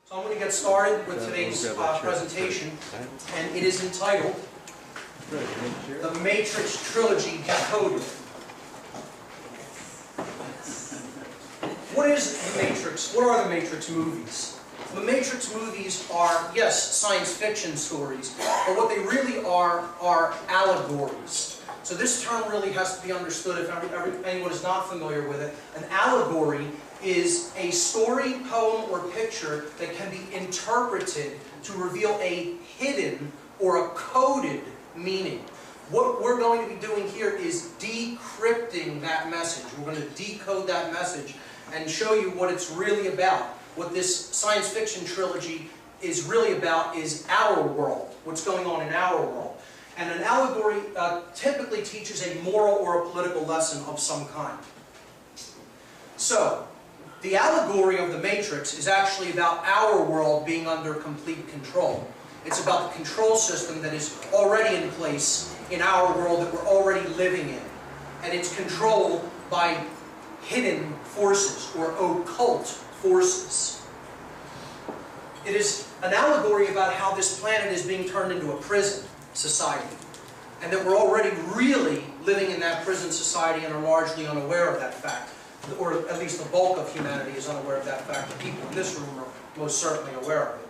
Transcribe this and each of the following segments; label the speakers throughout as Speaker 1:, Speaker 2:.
Speaker 1: So I'm going to get started with today's presentation, and it is entitled The Matrix-Trilogie Decoded. What is the Matrix? What are the Matrix movies? The Matrix movies are, yes, science fiction stories, but what they really are allegories. So this term really has to be understood if anyone is not familiar with it. An allegory is a story, poem, or picture that can be interpreted to reveal a hidden or a coded meaning. What we're going to be doing here is decrypting that message. We're going to decode that message and show you what it's really about. What this science fiction trilogy is really about is our world, what's going on in our world. And an allegory typically teaches a moral or a political lesson of some kind. So, the allegory of the Matrix is actually about our world being under complete control. It's about the control system that is already in place in our world that we're already living in. And it's controlled by hidden forces or occult forces. It is an allegory about how this planet is being turned into a prison society, and that we're already really living in that prison society and are largely unaware of that fact. Or at least the bulk of humanity is unaware of that fact. The people in this room are most certainly aware of it.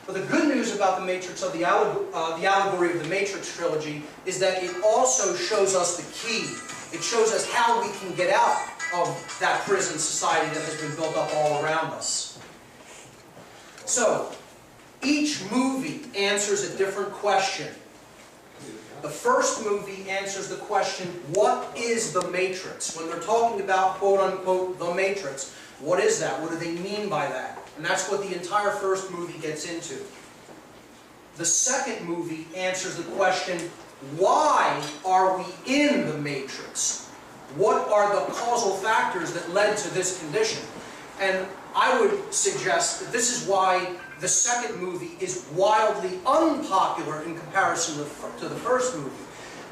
Speaker 1: But the good news about the Matrix of the allegory of the Matrix trilogy is that it also shows us the key. It shows us how we can get out of that prison society that has been built up all around us. So, each movie answers a different question. The first movie answers the question, what is the Matrix? When they're talking about, quote-unquote, the Matrix, what is that? What do they mean by that? And that's what the entire first movie gets into. The second movie answers the question, why are we in the Matrix? What are the causal factors that led to this condition? And I would suggest that this is why the second movie is wildly unpopular in comparison to the first movie.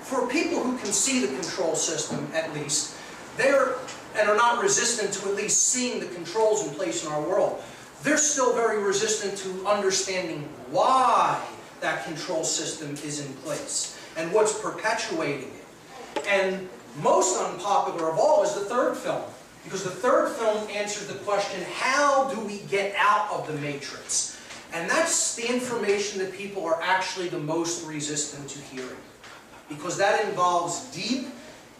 Speaker 1: For people who can see the control system, at least, and are not resistant to at least seeing the controls in place in our world, they're still very resistant to understanding why that control system is in place and what's perpetuating it. And most unpopular of all is the third film. Because the third film answers the question, how do we get out of the Matrix? And that's the information that people are actually the most resistant to hearing. Because that involves deep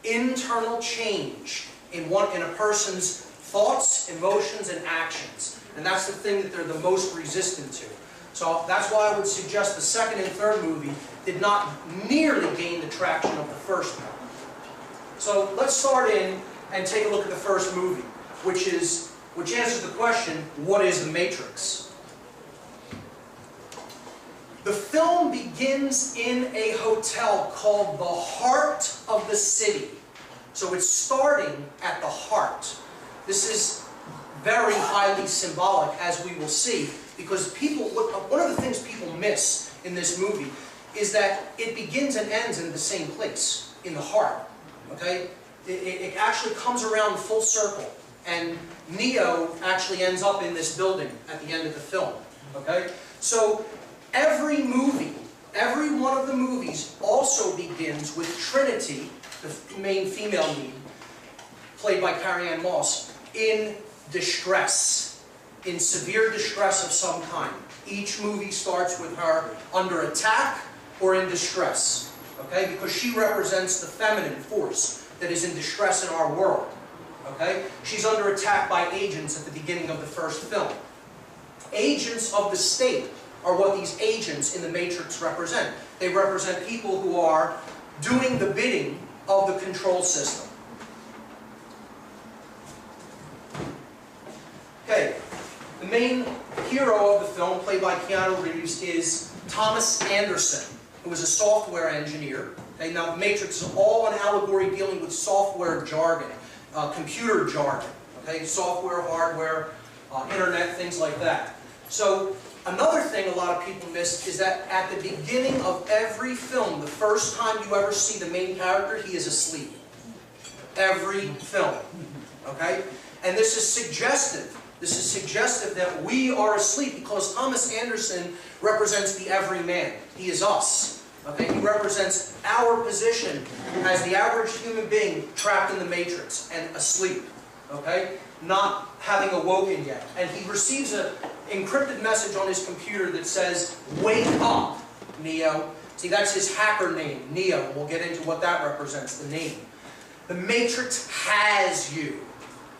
Speaker 1: internal change in a person's thoughts, emotions, and actions. And that's the thing that they're the most resistant to. So that's why I would suggest the second and third movie did not nearly gain the traction of the first one. So let's start in and take a look at the first movie, which answers the question, what is the Matrix? The film begins in a hotel called the heart of the city. So it's starting at the heart. This is very highly symbolic, as we will see, because one of the things people miss in this movie is that it begins and ends in the same place, in the heart. Okay? It actually comes around full circle, and Neo actually ends up in this building at the end of the film. Okay? So every movie, every one of the movies also begins with Trinity, the main female lead, played by Carrie-Anne Moss, in distress, in severe distress of some kind. Each movie starts with her under attack or in distress. Okay? Because she represents the feminine force that is in distress in our world. Okay? She's under attack by agents at the beginning of the first film. Agents of the state are what these agents in the Matrix represent. They represent people who are doing the bidding of the control system. Okay, the main hero of the film, played by Keanu Reeves, is Thomas Anderson, who is a software engineer. Okay, now, the Matrix is all an allegory dealing with software jargon, computer jargon, okay, software, hardware, internet, things like that. So, another thing a lot of people miss is that at the beginning of every film, the first time you ever see the main character, he is asleep. Every film, okay? And this is suggestive This is suggestive that we are asleep because Thomas Anderson represents the everyman. He is us. Okay? He represents our position as the average human being trapped in the matrix and asleep. Okay? Not having awoken yet. And he receives an encrypted message on his computer that says, "Wake up, Neo." See, that's his hacker name, Neo. We'll get into what that represents, the name. The Matrix has you.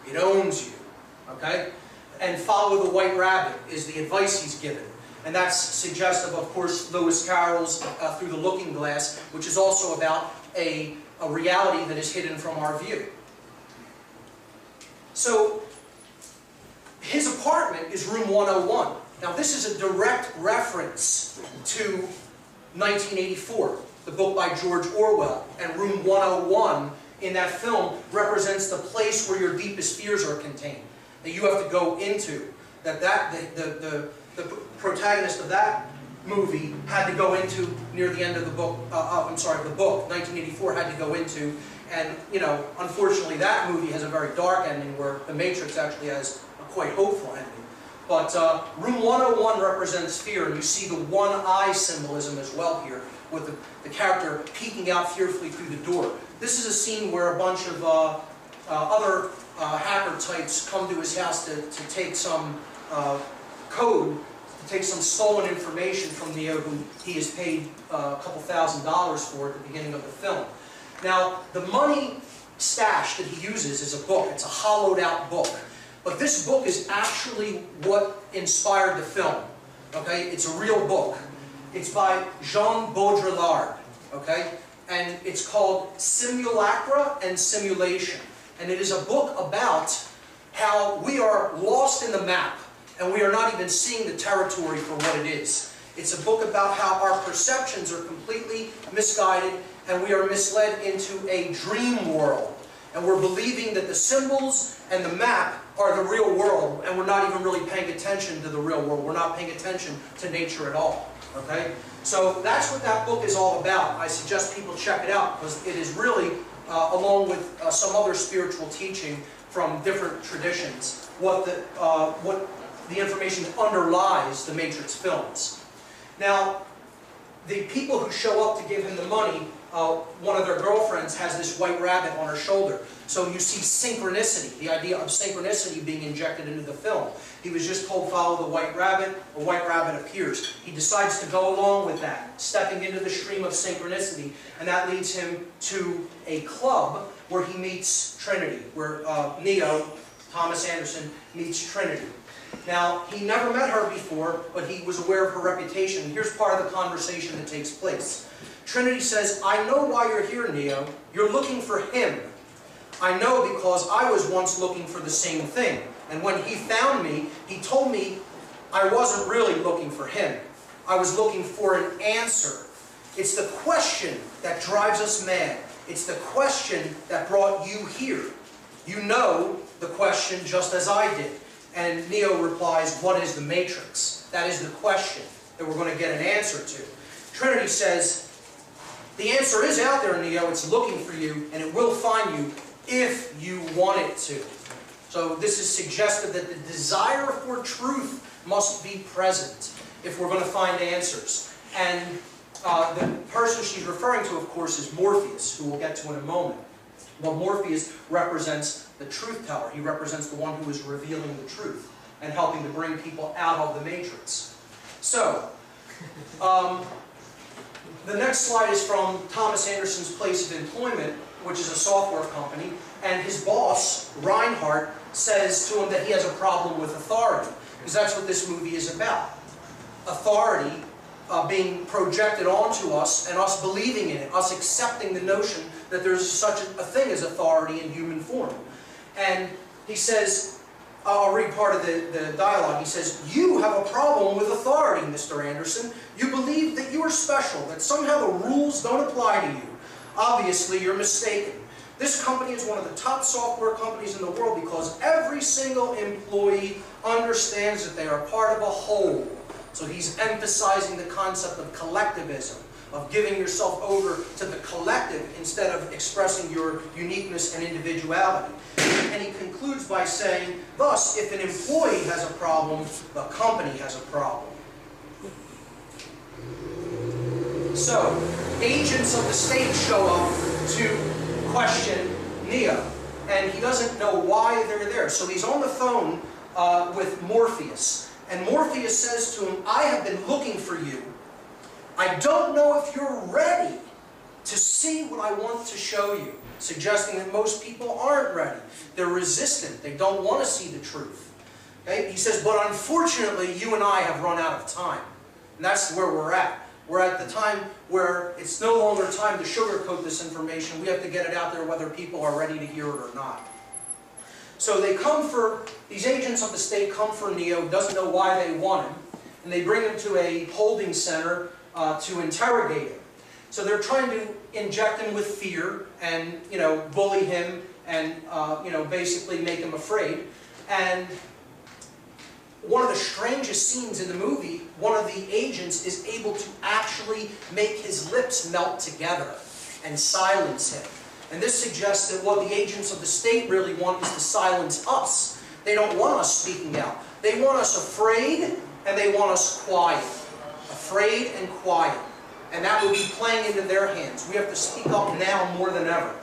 Speaker 1: It owns you. Okay? And follow the white rabbit is the advice he's given. And that's suggestive, of course, Lewis Carroll's Through the Looking Glass, which is also about a reality that is hidden from our view. So, his apartment is room 101. Now, this is a direct reference to 1984, the book by George Orwell. And room 101 in that film represents the place where your deepest fears are contained, that you have to go into. The protagonist of that movie had to go into near the end of the book, the book, 1984 had to go into. And, you know, unfortunately that movie has a very dark ending where The Matrix actually has a quite hopeful ending. But room 101 represents fear, and you see the one-eye symbolism as well here, with the character peeking out fearfully through the door. This is a scene where a bunch of other hacker types come to his house to take some code, to take some stolen information from Neo, who he has paid a couple $1,000s for at the beginning of the film. Now, the money stash that he uses is a book. It's a hollowed out book. But this book is actually what inspired the film. Okay? It's a real book. It's by Jean Baudrillard. Okay? And it's called Simulacra and Simulation. And it is a book about how we are lost in the map and we are not even seeing the territory for what it is. It's a book about how our perceptions are completely misguided and we are misled into a dream world. And we're believing that the symbols and the map are the real world, and we're not even really paying attention to the real world. We're not paying attention to nature at all. Okay? So that's what that book is all about. I suggest people check it out because it is really, along with some other spiritual teaching from different traditions, what the information that underlies the Matrix films. Now, the people who show up to give him the money, one of their girlfriends has this white rabbit on her shoulder. So you see synchronicity, the idea of synchronicity being injected into the film. He was just told, follow the white rabbit, a white rabbit appears. He decides to go along with that, stepping into the stream of synchronicity, and that leads him to a club where he meets Trinity, where Neo, Thomas Anderson, meets Trinity. Now, he never met her before, but he was aware of her reputation. Here's part of the conversation that takes place. Trinity says, I know why you're here, Neo. You're looking for him. I know because I was once looking for the same thing. And when he found me, he told me I wasn't really looking for him. I was looking for an answer. It's the question that drives us mad. It's the question that brought you here. You know the question just as I did. And Neo replies, what is the Matrix? That is the question that we're going to get an answer to. Trinity says, the answer is out there, Neo. It's looking for you, and it will find you if you want it to. So this is suggestive that the desire for truth must be present if we're going to find answers. And the person she's referring to, of course, is Morpheus, who we'll get to in a moment. Well, Morpheus represents the truth teller. He represents the one who is revealing the truth and helping to bring people out of the Matrix. So, the next slide is from Thomas Anderson's place of employment, which is a software company, and his boss, Reinhardt, says to him that he has a problem with authority, because that's what this movie is about. Authority being projected onto us and us believing in it, us accepting the notion that there's such a thing as authority in human form. And he says, I'll read part of the dialogue. He says, you have a problem with authority, Mr. Anderson. You believe that you are special, that somehow the rules don't apply to you. Obviously, you're mistaken. This company is one of the top software companies in the world because every single employee understands that they are part of a whole. So he's emphasizing the concept of collectivism, of giving yourself over to the collective instead of expressing your uniqueness and individuality. And he concludes by saying, thus, if an employee has a problem, the company has a problem. So, agents of the state show up to question Neo, and he doesn't know why they're there. So he's on the phone with Morpheus, and Morpheus says to him, I have been looking for you. I don't know if you're ready to see what I want to show you, suggesting that most people aren't ready. They're resistant. They don't want to see the truth. Okay? He says, but unfortunately, you and I have run out of time. And that's where we're at. We're at the time where it's no longer time to sugarcoat this information. We have to get it out there whether people are ready to hear it or not. So they come for, these agents of the state come for Neo, doesn't know why they want him, and they bring him to a holding center to interrogate him. So they're trying to inject him with fear and, bully him and, basically make him afraid. And one of the strangest scenes in the movie, one of the agents is able to actually make his lips melt together and silence him. And this suggests that what the agents of the state really want is to silence us. They don't want us speaking out. They want us afraid and they want us quiet. Afraid and quiet. And that would be playing into their hands. We have to speak up now more than ever.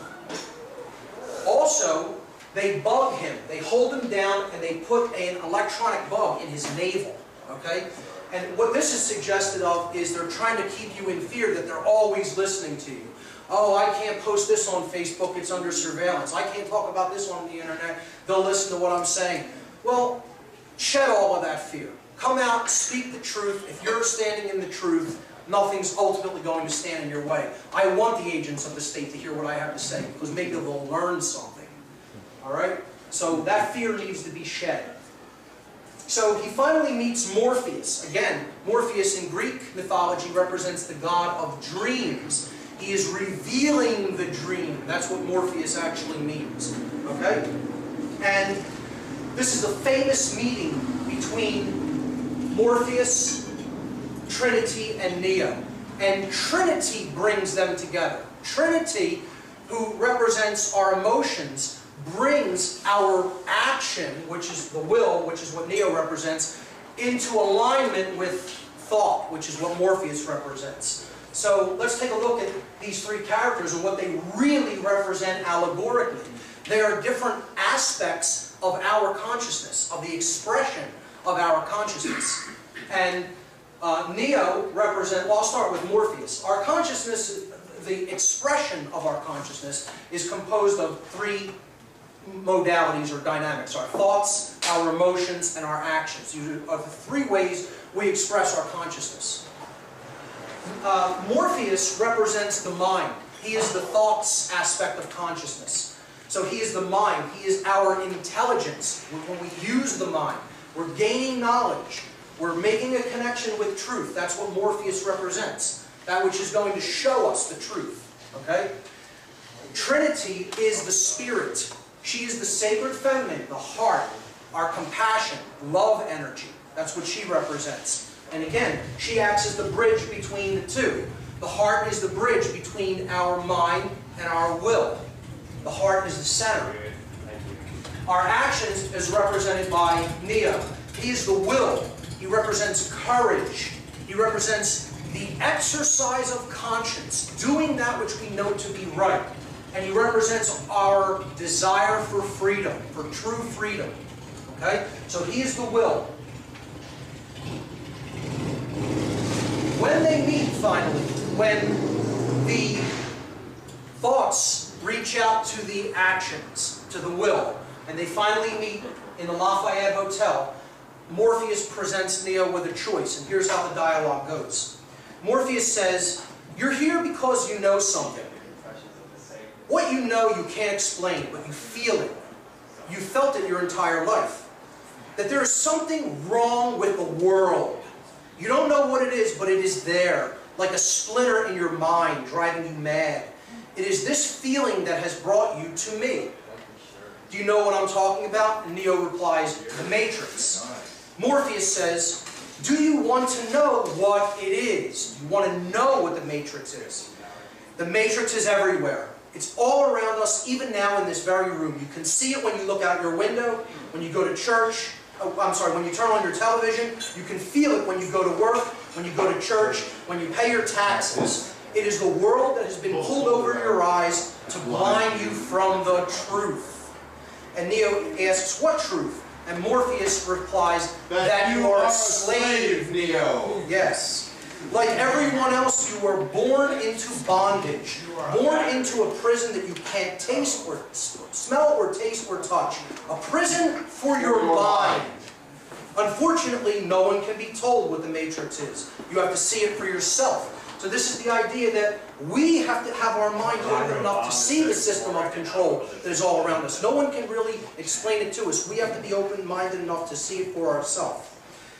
Speaker 1: Also, they bug him. They hold him down and they put an electronic bug in his navel. Okay? And what this is suggested of is they're trying to keep you in fear that they're always listening to you. Oh, I can't post this on Facebook, it's under surveillance. I can't talk about this on the internet, they'll listen to what I'm saying. Well, shed all of that fear. Come out, speak the truth. If you're standing in the truth, nothing's ultimately going to stand in your way. I want the agents of the state to hear what I have to say, because maybe they'll learn something. Alright? So that fear needs to be shed. So he finally meets Morpheus. Again, Morpheus in Greek mythology represents the god of dreams. He is revealing the dream. That's what Morpheus actually means. Okay? And this is a famous meeting between Morpheus, Trinity, and Neo. And Trinity brings them together. Trinity, who represents our emotions, brings our action, which is the will, which is what Neo represents, into alignment with thought, which is what Morpheus represents. So let's take a look at these three characters and what they really represent allegorically. They are different aspects of our consciousness, of the expression of our consciousness. And Neo represents, well, I'll start with Morpheus. Our consciousness, the expression of our consciousness, is composed of three modalities or dynamics: our thoughts, our emotions, and our actions. These are the three ways we express our consciousness. Morpheus represents the mind. He is the thoughts aspect of consciousness. So he is the mind. He is our intelligence. When we use the mind, we're gaining knowledge. We're making a connection with truth. That's what Morpheus represents. That which is going to show us the truth. Okay? Trinity is the spirit. She is the sacred feminine, the heart, our compassion, love energy. That's what she represents. And again, she acts as the bridge between the two. The heart is the bridge between our mind and our will. The heart is the center. Our actions is represented by Neo. He is the will. He represents courage. He represents the exercise of conscience, doing that which we know to be right. And he represents our desire for freedom, for true freedom. Okay? So he is the will. When they meet, finally, when the thoughts reach out to the actions, to the will, and they finally meet in the Lafayette Hotel, Morpheus presents Neo with a choice, and here's how the dialogue goes. Morpheus says, "You're here because you know something. What you know you can't explain, but you feel it. You felt it your entire life. That there is something wrong with the world. You don't know what it is, but it is there, like a splinter in your mind, driving you mad. It is this feeling that has brought you to me. Do you know what I'm talking about?" And Neo replies, "The Matrix." Morpheus says, Do you want to know what it is? You want to know what the matrix is. The matrix is everywhere. It's all around us, even now in this very room. You can see it when you look out your window, when you go to church. When you turn on your television. You can feel it when you go to work, when you go to church, when you pay your taxes. It is the world that has been pulled over your eyes to blind you from the truth. And Neo asks, what truth? And Morpheus replies, that you are a slave, Neo. Yes. Like everyone else, you were born into bondage. Born into a prison that you can't taste or smell or taste or touch. A prison for your mind. Unfortunately, no one can be told what the matrix is. You have to see it for yourself. So this is the idea that we have to have our mind open enough to see the system of control that is all around us. No one can really explain it to us. We have to be open-minded enough to see it for ourselves.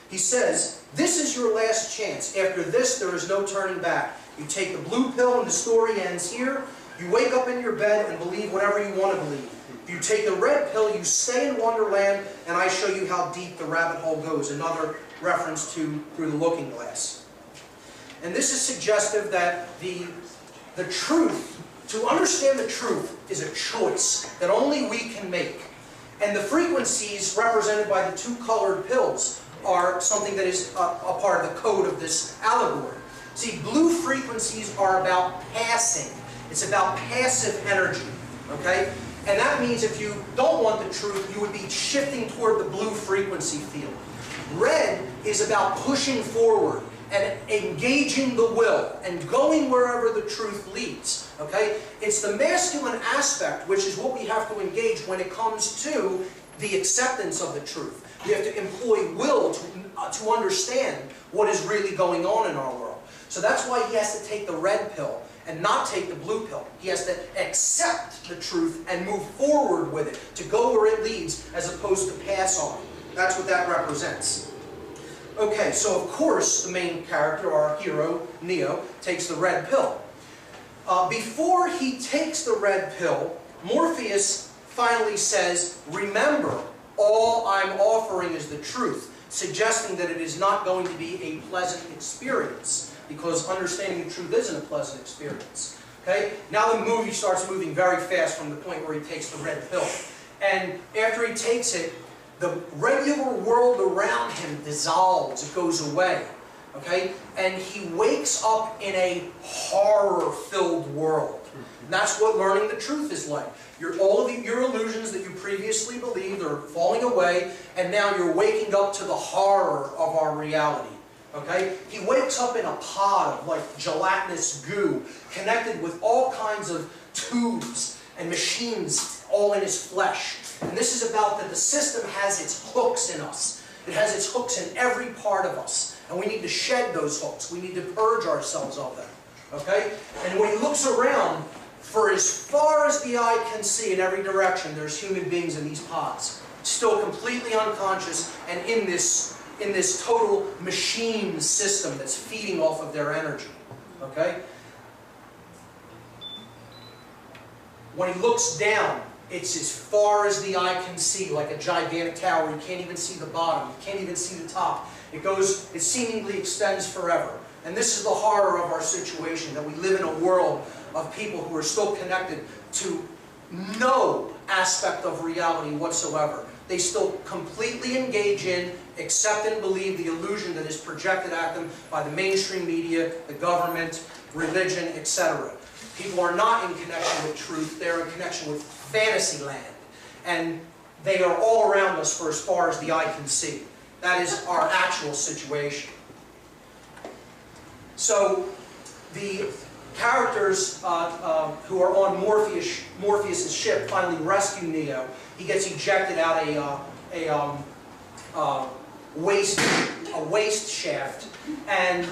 Speaker 1: He says, this is your last chance. After this, there is no turning back. You take the blue pill and the story ends here. You wake up in your bed and believe whatever you want to believe. If you take the red pill, you stay in Wonderland, and I show you how deep the rabbit hole goes. Another reference to Through the Looking Glass. And this is suggestive that the truth, to understand the truth, is a choice that only we can make. And the frequencies represented by the two colored pills are something that is a part of the code of this allegory. See, blue frequencies are about passing. It's about passive energy, okay? And that means if you don't want the truth, you would be shifting toward the blue frequency field. Red is about pushing forward and engaging the will and going wherever the truth leads, okay? It's the masculine aspect, which is what we have to engage when it comes to the acceptance of the truth. We have to employ will to understand what is really going on in our world. So that's why he has to take the red pill and not take the blue pill. He has to accept the truth and move forward with it, to go where it leads as opposed to pass on. That's what that represents. Okay, so of course the main character, our hero, Neo, takes the red pill. Before he takes the red pill, Morpheus finally says, remember, all I'm offering is the truth, suggesting that it is not going to be a pleasant experience, because understanding the truth isn't a pleasant experience. Okay? Now the movie starts moving very fast from the point where he takes the red pill. And after he takes it, the regular world around him dissolves, it goes away. Okay? And he wakes up in a horror-filled world. And that's what learning the truth is like. All of your illusions that you previously believed are falling away, and now you're waking up to the horror of our reality. Okay? He wakes up in a pod of like gelatinous goo, connected with all kinds of tubes and machines all in his flesh. And this is about that the system has its hooks in us. It has its hooks in every part of us. And we need to shed those hooks. We need to purge ourselves of them. Okay? And when he looks around, for as far as the eye can see in every direction, there's human beings in these pods. Still completely unconscious and in this total machine system that's feeding off of their energy. Okay? When he looks down, it's as far as the eye can see, like a gigantic tower. You can't even see the bottom. You can't even see the top. It seemingly extends forever. And this is the horror of our situation, that we live in a world of people who are still connected to no aspect of reality whatsoever. They still completely engage in, accept and believe the illusion that is projected at them by the mainstream media, the government, religion, etc. People are not in connection with truth, they're in connection with fantasy land. And they are all around us for as far as the eye can see. That is our actual situation. So the characters who are on Morpheus' ship finally rescue Neo. He gets ejected out a waste shaft, and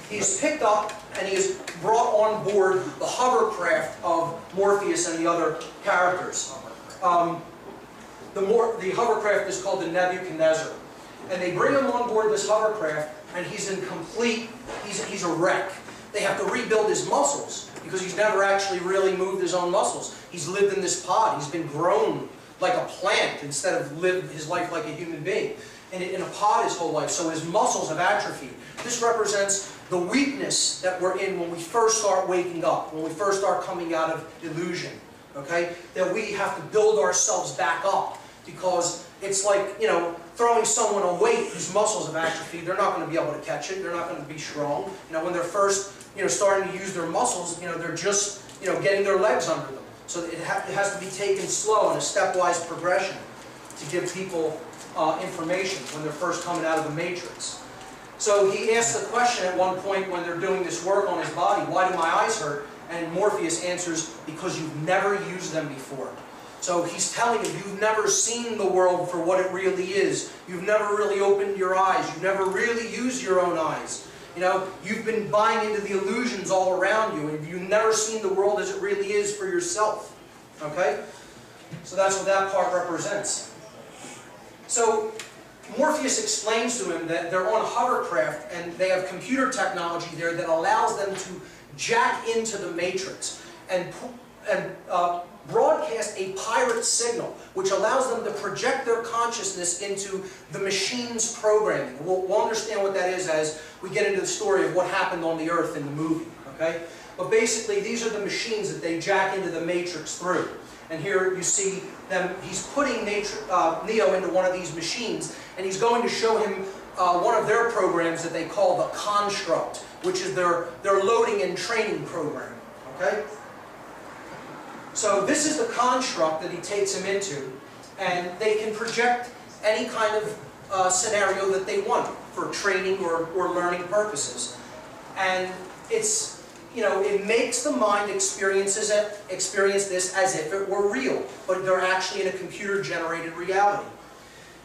Speaker 1: he's picked up and he is brought on board the hovercraft of Morpheus and the other characters. The hovercraft is called the Nebuchadnezzar, and they bring him on board this hovercraft, and he's a wreck. They have to rebuild his muscles because he's never actually really moved his own muscles. He's lived in this pod. He's been grown like a plant instead of lived his life like a human being. in a pod his whole life, so his muscles have atrophied. This represents the weakness that we're in when we first start waking up, when we first start coming out of illusion. Okay? That we have to build ourselves back up, because it's like, you know, throwing someone a weight whose muscles have atrophied. They're not going to be able to catch it. They're not going to be strong. You know, when they're first, you know, starting to use their muscles, you know, they're just, you know, getting their legs under them. So it has to be taken slow in a stepwise progression to give people information when they're first coming out of the Matrix. So he asked the question at one point when they're doing this work on his body, why do my eyes hurt? And Morpheus answers, because you've never used them before. So he's telling him, you've never seen the world for what it really is. You've never really opened your eyes. You've never really used your own eyes. You know, you've been buying into the illusions all around you, and you've never seen the world as it really is for yourself. Okay? So that's what that part represents. So Morpheus explains to him that they're on a hovercraft, and they have computer technology there that allows them to jack into the Matrix and broadcast a pirate signal, which allows them to project their consciousness into the machine's programming. We'll understand what that is as we get into the story of what happened on the Earth in the movie. Okay? But basically, these are the machines that they jack into the Matrix through. And here you see them, he's putting Neo into one of these machines, and he's going to show him one of their programs that they call the construct, which is their loading and training program. Okay? So this is the construct that he takes him into, and they can project any kind of scenario that they want for training or learning purposes. And it's, you know, it makes the mind experience this as if it were real, but they're actually in a computer-generated reality.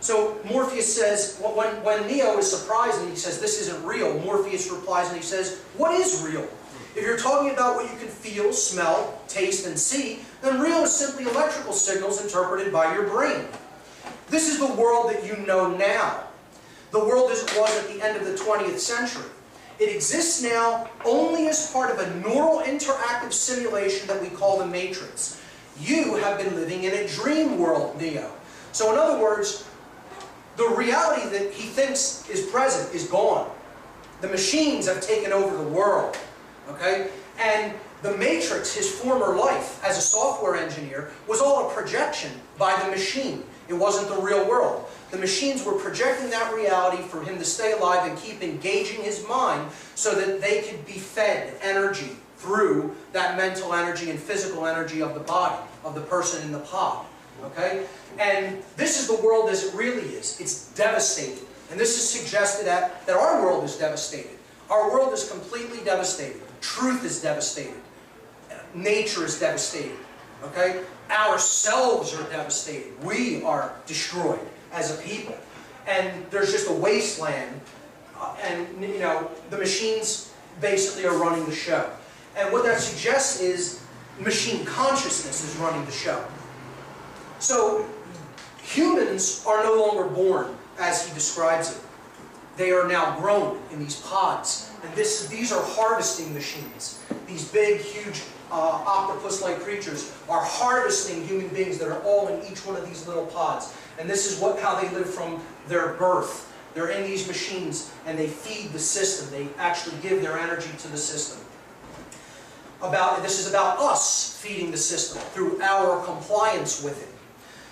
Speaker 1: So Morpheus says, when Neo is surprised and he says, this isn't real, Morpheus replies and he says, what is real? If you're talking about what you can feel, smell, taste, and see, then real is simply electrical signals interpreted by your brain. This is the world that you know now. The world as it was at the end of the 20th century. It exists now only as part of a neural interactive simulation that we call the Matrix. You have been living in a dream world, Neo. So in other words, the reality that he thinks is present is gone. The machines have taken over the world. Okay? And the Matrix, his former life as a software engineer, was all a projection by the machine. It wasn't the real world. The machines were projecting that reality for him to stay alive and keep engaging his mind so that they could be fed energy through that mental energy and physical energy of the body, of the person in the pod. Okay? And this is the world as it really is. It's devastated. And this is suggested that our world is devastated. Our world is completely devastated. Truth is devastated. Nature is devastated. Okay? Ourselves are devastated. We are destroyed as a people. And there's just a wasteland. And, you know, the machines basically are running the show. And what that suggests is machine consciousness is running the show. So humans are no longer born as he describes it. They are now grown in these pods. And these are harvesting machines. These big, huge octopus-like creatures are harvesting human beings that are all in each one of these little pods. And this is how they live from their birth. They're in these machines and they feed the system. They actually give their energy to the system. This is about us feeding the system through our compliance with it.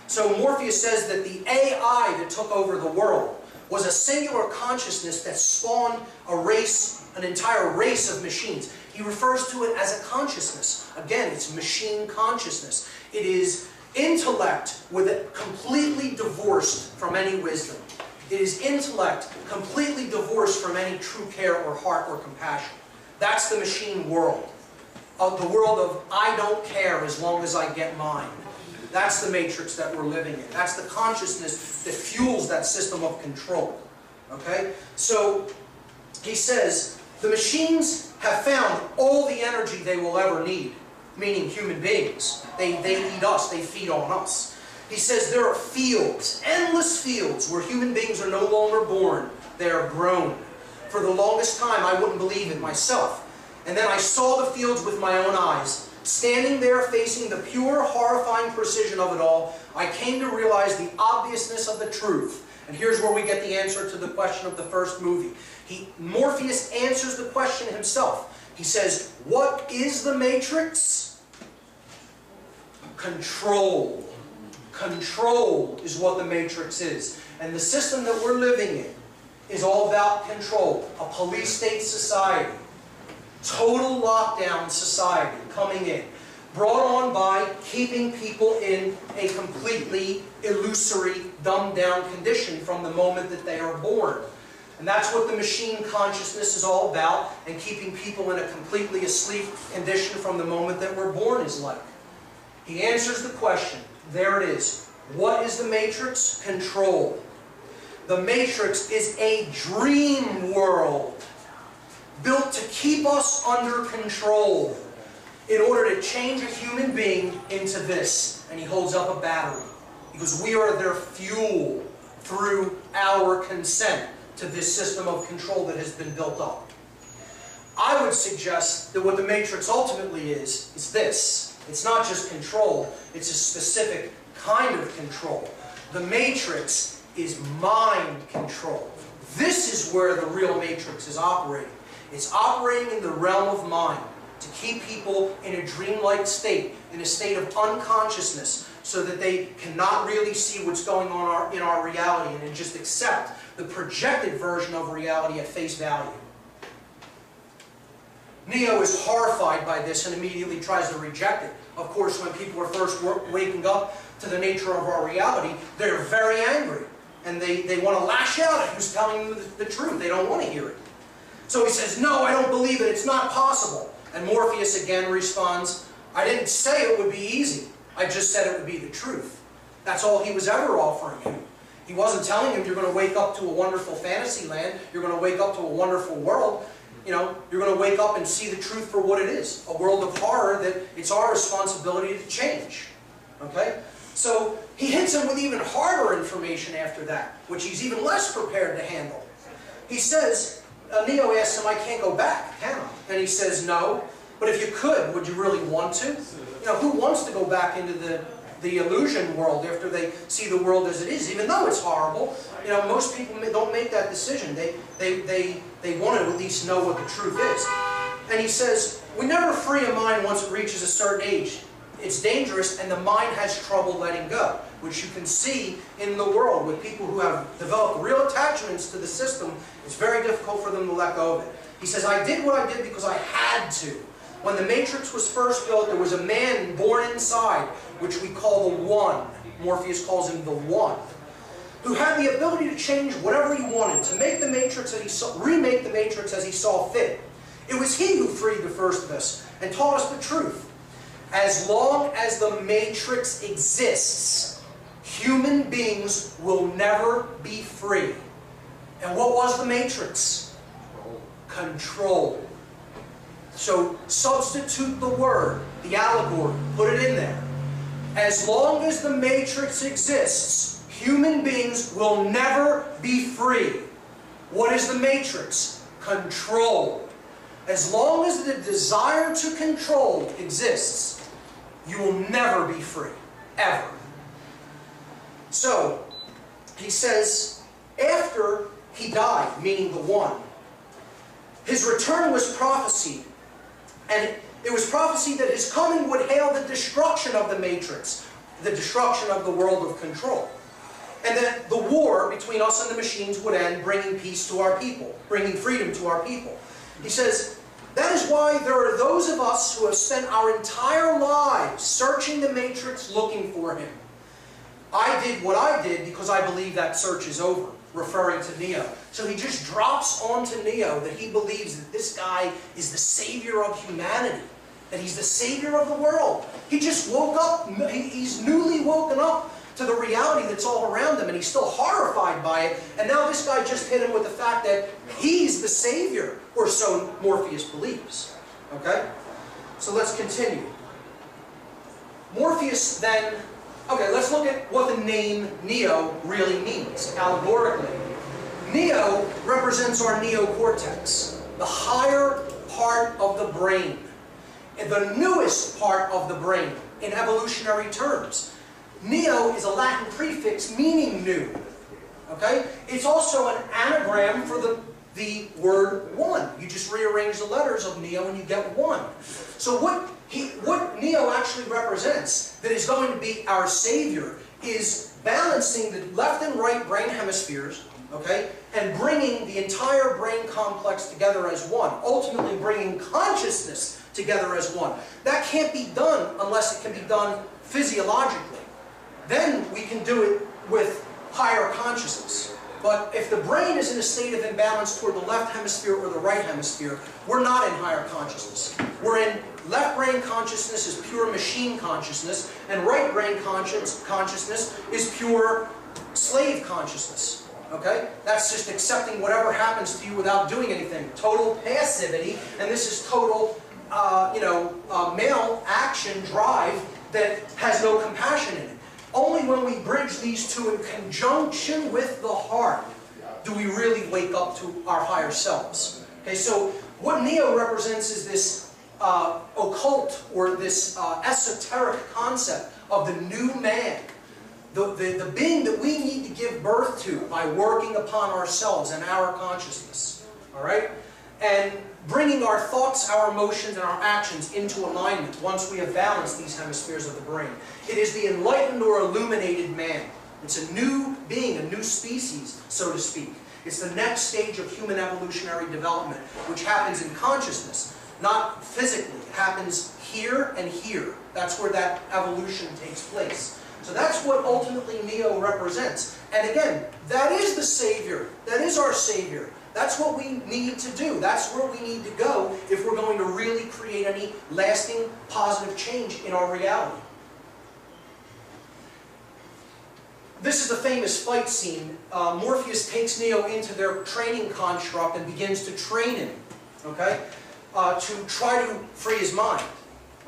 Speaker 1: So Morpheus says that the AI that took over the world was a singular consciousness that spawned an entire race of machines. He refers to it as a consciousness. Again, it's machine consciousness. It is intellect with it completely divorced from any wisdom. It is intellect completely divorced from any true care or heart or compassion. That's the machine world. The world of I don't care as long as I get mine. That's the matrix that we're living in. That's the consciousness that fuels that system of control. Okay? So, he says, the machines have found all the energy they will ever need, meaning human beings. They eat us, they feed on us. He says there are fields, endless fields, where human beings are no longer born, they are grown. For the longest time, I wouldn't believe it myself. And then I saw the fields with my own eyes. Standing there facing the pure, horrifying precision of it all, I came to realize the obviousness of the truth. And here's where we get the answer to the question of the first movie. Morpheus answers the question himself. He says, what is the Matrix? Control. Control is what the Matrix is. And the system that we're living in is all about control. A police state society. Total lockdown society coming in. Brought on by keeping people in a completely illusory, dumbed down condition from the moment that they are born. And that's what the machine consciousness is all about, and keeping people in a completely asleep condition from the moment that we're born is like. He answers the question. There it is. What is the Matrix? Control. The Matrix is a dream world built to keep us under control in order to change a human being into this. And he holds up a battery. Because we are their fuel through our consent to this system of control that has been built up. I would suggest that what the Matrix ultimately is this. It's not just control, it's a specific kind of control. The Matrix is mind control. This is where the real Matrix is operating. It's operating in the realm of mind to keep people in a dreamlike state, in a state of unconsciousness, so that they cannot really see what's going on in our reality and just accept the projected version of reality at face value. Neo is horrified by this and immediately tries to reject it. Of course, when people are first waking up to the nature of our reality, they're very angry. And they want to lash out at who's telling them the truth. They don't want to hear it. So he says, no, I don't believe it. It's not possible. And Morpheus again responds, I didn't say it would be easy. I just said it would be the truth. That's all he was ever offering him. He wasn't telling him you're going to wake up to a wonderful fantasy land. You're going to wake up to a wonderful world. You know, you're going to wake up and see the truth for what it is. A world of horror that it's our responsibility to change. Okay? So he hits him with even harder information after that, which he's even less prepared to handle. He says, Neo asks him, I can't go back, can I? And he says, no. But if you could, would you really want to? You know, who wants to go back into the illusion world after they see the world as it is, even though it's horrible? You know, most people don't make that decision. They want to at least know what the truth is. And he says, we never free a mind once it reaches a certain age. It's dangerous, and the mind has trouble letting go, which you can see in the world with people who have developed real attachments to the system. It's very difficult for them to let go of it. He says, I did what I did because I had to. When the Matrix was first built, there was a man born inside, which we call the One. Morpheus calls him the One, who had the ability to change whatever he wanted, to make the Matrix as he saw, remake the Matrix as he saw fit. It was he who freed the first of us and taught us the truth. As long as the Matrix exists, human beings will never be free. And what was the Matrix? Control. So substitute the word, the allegory, put it in there. As long as the Matrix exists, human beings will never be free. What is the Matrix? Control. As long as the desire to control exists, you will never be free, ever. So, he says, after he died, meaning the One, his return was prophesied. And it was prophesied that his coming would hail the destruction of the Matrix, the destruction of the world of control. And that the war between us and the machines would end, bringing peace to our people, bringing freedom to our people. He says, that is why there are those of us who have spent our entire lives searching the Matrix looking for him. I did what I did because I believe that search is over, referring to Neo. So he just drops onto Neo that he believes that this guy is the savior of humanity, that he's the savior of the world. He just woke up, he's newly woken up to the reality that's all around him, and he's still horrified by it. And now this guy just hit him with the fact that he's the savior, or so Morpheus believes. Okay? So let's continue. Morpheus then, okay, let's look at what the name Neo really means, allegorically. Neo represents our neocortex, the higher part of the brain, and the newest part of the brain in evolutionary terms. Neo is a Latin prefix meaning new. Okay? It's also an anagram for the word one. You just rearrange the letters of Neo and you get one. So what Neo actually represents, that is going to be our savior, is balancing the left and right brain hemispheres, okay, and bringing the entire brain complex together as one, ultimately bringing consciousness together as one. That can't be done unless it can be done physiologically. Then we can do it with higher consciousness. But if the brain is in a state of imbalance toward the left hemisphere or the right hemisphere, we're not in higher consciousness. We're in left brain consciousness is pure machine consciousness, and right brain consciousness is pure slave consciousness. Okay? That's just accepting whatever happens to you without doing anything. Total passivity, and this is total, male action drive that has no compassion in it. Only when we bridge these two in conjunction with the heart do we really wake up to our higher selves. Okay, so what Neo represents is this occult or this esoteric concept of the new man, the being that we need to give birth to by working upon ourselves and our consciousness. All right, and bringing our thoughts, our emotions, and our actions into alignment once we have balanced these hemispheres of the brain. It is the enlightened or illuminated man. It's a new being, a new species, so to speak. It's the next stage of human evolutionary development, which happens in consciousness, not physically. It happens here and here. That's where that evolution takes place. So that's what ultimately Neo represents. And again, that is the Savior. That is our Savior. That's what we need to do. That's where we need to go if we're going to really create any lasting positive change in our reality. This is the famous fight scene. Morpheus takes Neo into their training construct and begins to train him, okay, to try to free his mind.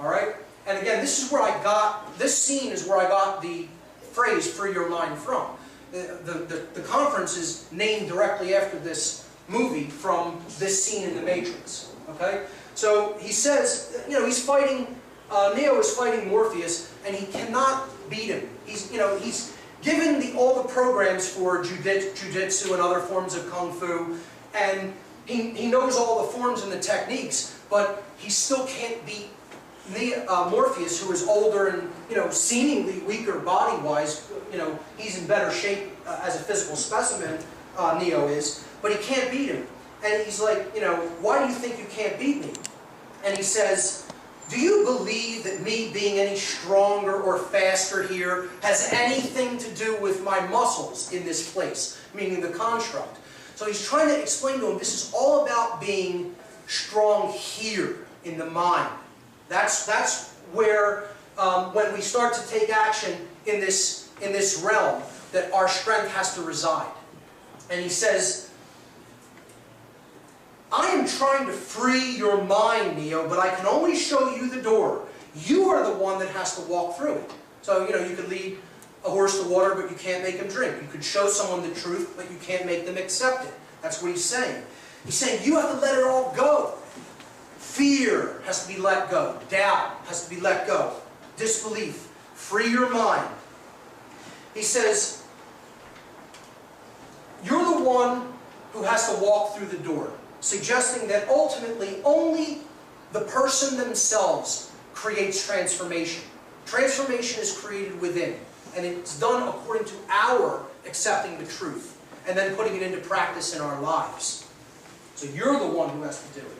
Speaker 1: All right? And again, this scene is where I got the phrase "free your mind" from. The conference is named directly after this movie from this scene in the Matrix. Okay? So he says, he's fighting, Neo is fighting Morpheus, and he cannot beat him. He's given all the programs for jiu-jitsu and other forms of kung fu, and he knows all the forms and the techniques, but he still can't beat Morpheus, who is older and seemingly weaker body-wise. He's in better shape as a physical specimen. Neo is, but he can't beat him. And he's like, why do you think you can't beat me? And he says, do you believe that me being any stronger or faster here has anything to do with my muscles in this place, meaning the construct? So he's trying to explain to him this is all about being strong here in the mind. That's where, when we start to take action in this realm, that our strength has to reside. And he says, I am trying to free your mind, Neo, but I can only show you the door. You are the one that has to walk through it. So, you could lead a horse to water, but you can't make him drink. You could show someone the truth, but you can't make them accept it. That's what he's saying. He's saying you have to let it all go. Fear has to be let go. Doubt has to be let go. Disbelief. Free your mind. He says, you're the one who has to walk through the door, suggesting that ultimately only the person themselves creates transformation. Transformation is created within, and it's done according to our accepting the truth and then putting it into practice in our lives. So you're the one who has to do it.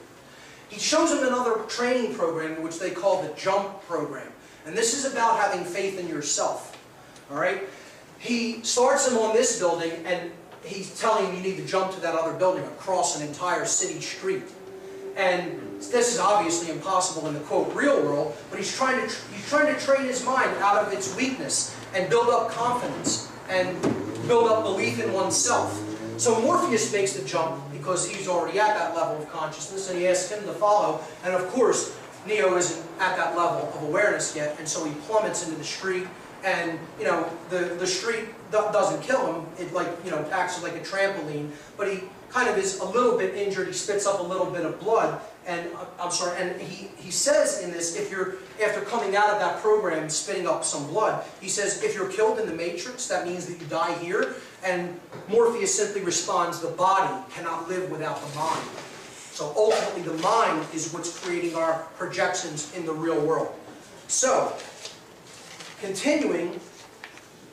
Speaker 1: He shows them another training program, which they call the JUMP program. And this is about having faith in yourself. All right? He starts them on this building, and he's telling him you need to jump to that other building across an entire city street. And this is obviously impossible in the, quote, real world, but he's trying to train his mind out of its weakness and build up confidence and build up belief in oneself. So Morpheus makes the jump because he's already at that level of consciousness, and he asks him to follow. And of course, Neo isn't at that level of awareness yet, and so he plummets into the street. And the street doesn't kill him. It acts like a trampoline, but he kind of is a little bit injured. He spits up a little bit of blood, and and he says in this, if you're, after coming out of that program, spitting up some blood, he says, if you're killed in the Matrix, that means that you die here. And Morpheus simply responds, the body cannot live without the mind. So ultimately, the mind is what's creating our projections in the real world. So, continuing,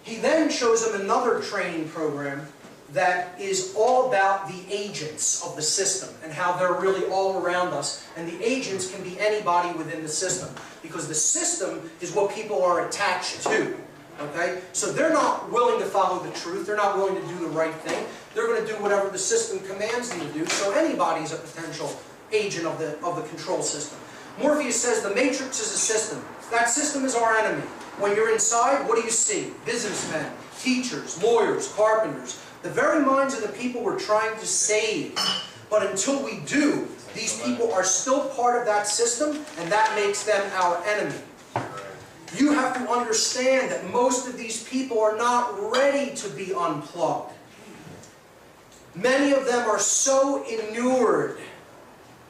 Speaker 1: he then shows him another training program that is all about the agents of the system and how they're really all around us. And the agents can be anybody within the system, because the system is what people are attached to. Okay? So they're not willing to follow the truth. They're not willing to do the right thing. They're going to do whatever the system commands them to do. So anybody's a potential agent of the control system. Morpheus says the Matrix is a system. That system is our enemy. When you're inside, what do you see? Businessmen, teachers, lawyers, carpenters. The very minds of the people we're trying to save. But until we do, these people are still part of that system, and that makes them our enemy. You have to understand that most of these people are not ready to be unplugged. Many of them are so inured,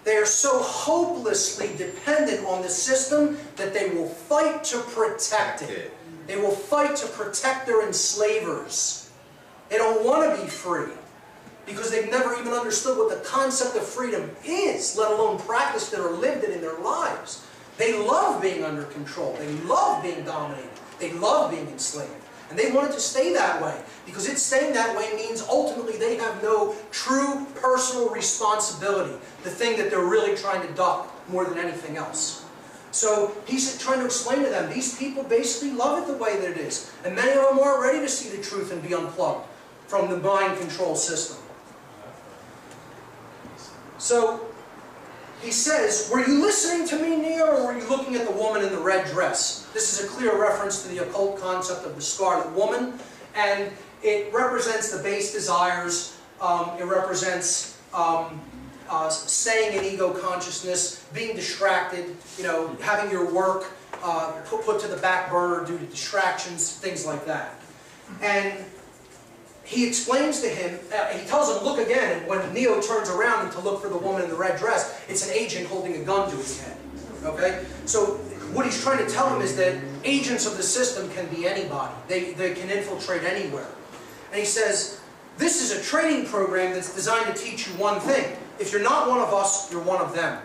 Speaker 1: they are so hopelessly dependent on the system that they will fight to protect it. They will fight to protect their enslavers. They don't want to be free because they've never even understood what the concept of freedom is, let alone practiced it or lived it in their lives. They love being under control. They love being dominated. They love being enslaved. And they want it to stay that way, because it staying that way means ultimately they have no true personal responsibility, the thing that they're really trying to duck more than anything else. So he's trying to explain to them, these people basically love it the way that it is. And many of them aren't ready to see the truth and be unplugged from the mind control system. So he says, were you listening to me, Neo, or were you looking at the woman in the red dress? This is a clear reference to the occult concept of the Scarlet Woman, and it represents the base desires. It represents staying in ego consciousness, being distracted, having your work put to the back burner due to distractions, things like that. And he explains to him, he tells him, look again, and when Neo turns around to look for the woman in the red dress, it's an agent holding a gun to his head. Okay? So what he's trying to tell him is that agents of the system can be anybody. They can infiltrate anywhere. And he says, this is a training program that's designed to teach you one thing. If you're not one of us, you're one of them.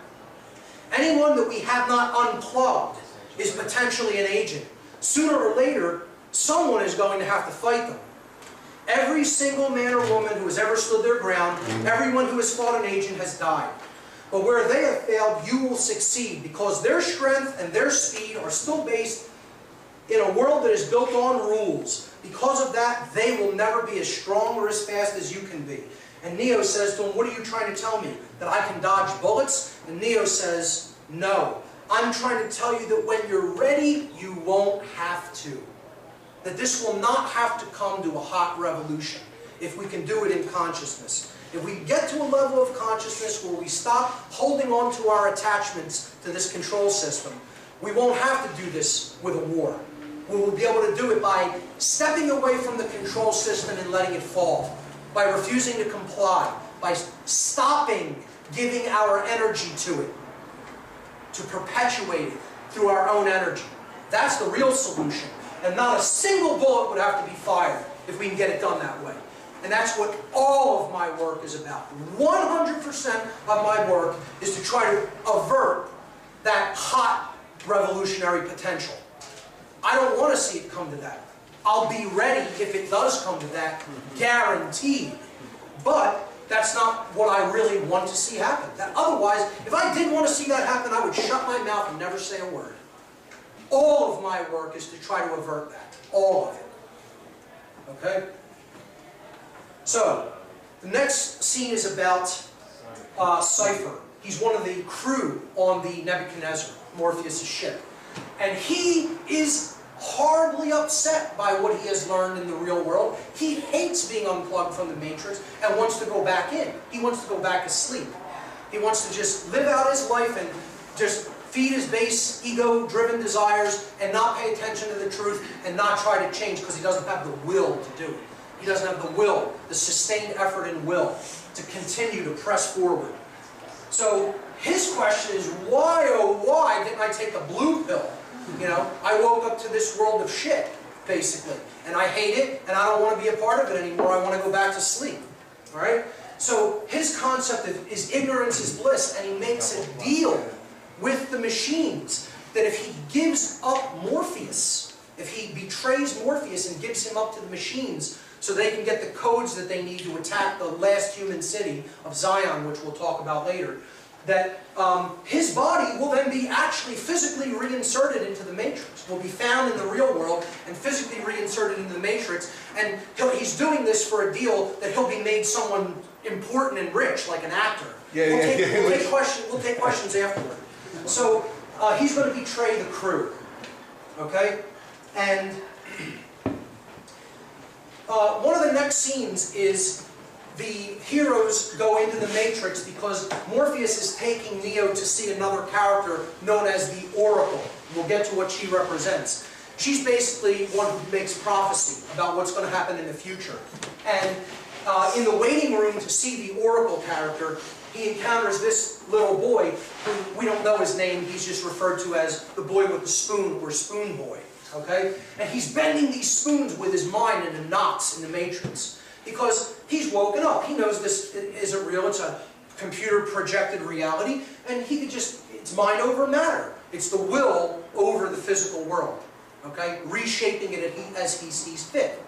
Speaker 1: Anyone that we have not unplugged is potentially an agent. Sooner or later, someone is going to have to fight them. Every single man or woman who has ever stood their ground, everyone who has fought an agent has died. But where they have failed, you will succeed, because their strength and their speed are still based in a world that is built on rules. Because of that, they will never be as strong or as fast as you can be. And Neo says to him, what are you trying to tell me? That I can dodge bullets? And Neo says, no. I'm trying to tell you that when you're ready, you won't have to. That this will not have to come to a hot revolution if we can do it in consciousness. If we get to a level of consciousness where we stop holding on to our attachments to this control system, we won't have to do this with a war. We will be able to do it by stepping away from the control system and letting it fall, by refusing to comply, by stopping giving our energy to it, to perpetuate it through our own energy. That's the real solution. And not a single bullet would have to be fired if we can get it done that way. And that's what all of my work is about. 100% of my work is to try to avert that hot revolutionary potential. I don't want to see it come to that. I'll be ready if it does come to that, guaranteed. But that's not what I really want to see happen. Otherwise, if I did want to see that happen, I would shut my mouth and never say a word. All of my work is to try to avert that. All of it. Okay? So, the next scene is about Cypher. He's one of the crew on the Nebuchadnezzar, Morpheus' ship. And he is hardly upset by what he has learned in the real world. He hates being unplugged from the Matrix and wants to go back in. He wants to go back asleep. He wants to just live out his life and just feed his base, ego-driven desires, and not pay attention to the truth, and not try to change because he doesn't have the will to do it. He doesn't have the will, the sustained effort and will to continue to press forward. So his question is, why, oh why, didn't I take the blue pill? You know, I woke up to this world of shit, basically. And I hate it, and I don't want to be a part of it anymore. I want to go back to sleep. All right? So his concept is ignorance is bliss, and he makes a deal with the machines that if he gives up Morpheus, if he betrays Morpheus and gives him up to the machines so they can get the codes that they need to attack the last human city of Zion, which we'll talk about later, that his body will then be actually physically reinserted into the Matrix, will be found in the real world and physically reinserted into the Matrix, and he's doing this for a deal that he'll be made someone important and rich, like an actor. We'll take questions afterward. So he's going to betray the crew, okay? And one of the next scenes is the heroes go into the Matrix because Morpheus is taking Neo to see another character known as the Oracle. We'll get to what she represents. She's basically one who makes prophecy about what's going to happen in the future. And in the waiting room to see the Oracle character, he encounters this little boy who we don't know his name. He's just referred to as the boy with the spoon, or Spoon Boy. Okay? And he's bending these spoons with his mind into knots in the Matrix. Because he's woken up. He knows this isn't real. It's a computer projected reality. And he could just, it's mind over matter. It's the will over the physical world. Okay? Reshaping it as he sees fit.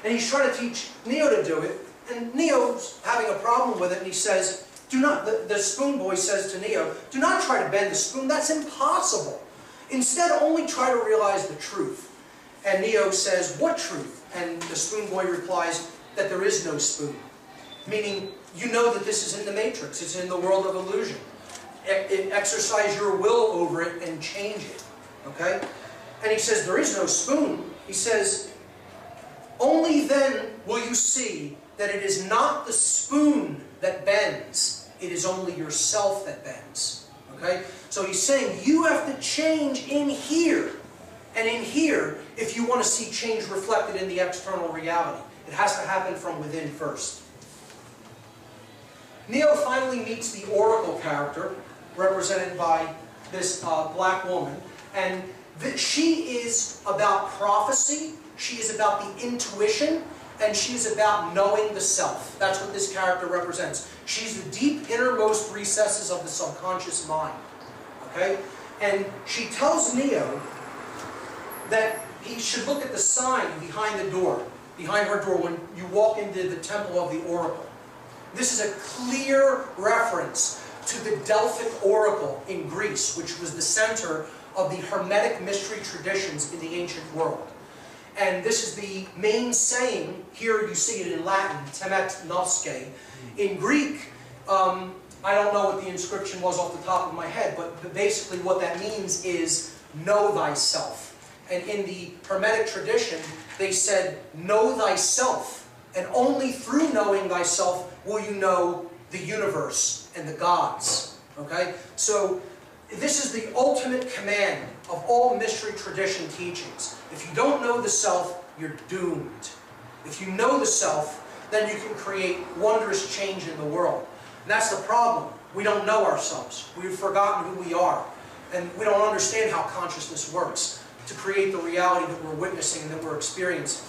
Speaker 1: And he's trying to teach Neo to do it. And Neo's having a problem with it. And he says, do not, the Spoon Boy says to Neo, do not try to bend the spoon. That's impossible. Instead, only try to realize the truth. And Neo says, what truth? And the Spoon Boy replies, that there is no spoon. Meaning, you know that this is in the Matrix. It's in the world of illusion. Exercise your will over it and change it. Okay? And he says, there is no spoon. He says, only then will you see that it is not the spoon that bends. It is only yourself that bends. Okay? So he's saying, you have to change in here. And in here, if you want to see change reflected in the external reality. It has to happen from within first. Neo finally meets the Oracle character, represented by this black woman, and she is about prophecy, she is about the intuition, and she is about knowing the self. That's what this character represents. She's the deep innermost recesses of the subconscious mind. Okay? And she tells Neo that he should look at the sign behind the door. Behind her door when you walk into the temple of the Oracle. This is a clear reference to the Delphic Oracle in Greece, which was the center of the Hermetic mystery traditions in the ancient world. And this is the main saying, here you see it in Latin, temet nosce. In Greek, I don't know what the inscription was off the top of my head, but basically what that means is know thyself. And in the Hermetic tradition, they said, know thyself, and only through knowing thyself will you know the universe and the gods. Okay? So, this is the ultimate command of all mystery tradition teachings. If you don't know the self, you're doomed. If you know the self, then you can create wondrous change in the world. And that's the problem. We don't know ourselves. We've forgotten who we are. And we don't understand how consciousness works to create the reality that we're witnessing and that we're experiencing.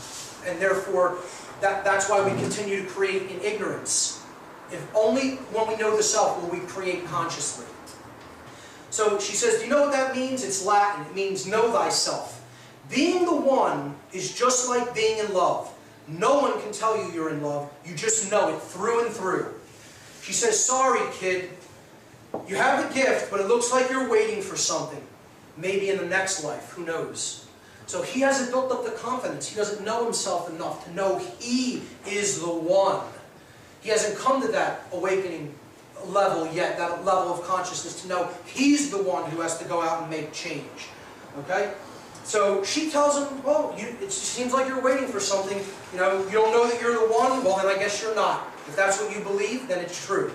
Speaker 1: And therefore, that's why we continue to create in ignorance. If only when we know the self will we create consciously. So she says, do you know what that means? It's Latin. It means know thyself. Being the one is just like being in love. No one can tell you you're in love. You just know it through and through. She says, sorry, kid. You have the gift, but it looks like you're waiting for something. Maybe in the next life, who knows? So he hasn't built up the confidence. He doesn't know himself enough to know he is the one. He hasn't come to that awakening level yet, that level of consciousness to know he's the one who has to go out and make change. Okay? So she tells him, well, it seems like you're waiting for something. You know, you don't know that you're the one? Well, then I guess you're not. If that's what you believe, then it's true.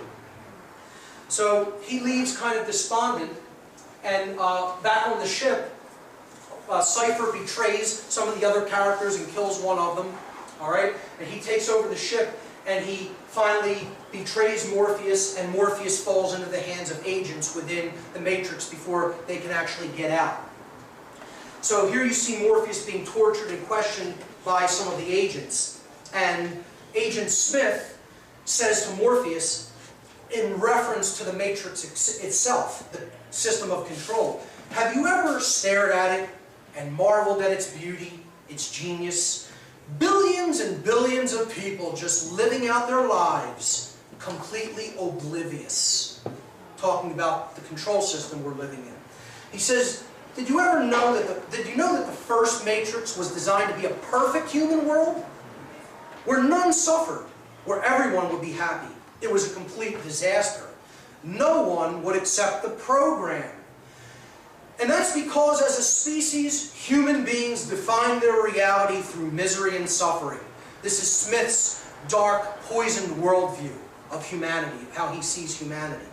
Speaker 1: So he leaves kind of despondent. And back on the ship, Cypher betrays some of the other characters and kills one of them. Alright? And he takes over the ship, and he finally betrays Morpheus, and Morpheus falls into the hands of agents within the Matrix before they can actually get out. So here you see Morpheus being tortured and questioned by some of the agents. And Agent Smith says to Morpheus, in reference to the Matrix itself, the system of control, have you ever stared at it and marveled at its beauty, its genius? Billions and billions of people just living out their lives, completely oblivious. Talking about the control system we're living in. He says, did you know that the first Matrix was designed to be a perfect human world? Where none suffered, where everyone would be happy. It was a complete disaster. No one would accept the program. And that's because as a species, human beings define their reality through misery and suffering. This is Smith's dark, poisoned worldview of humanity, of how he sees humanity.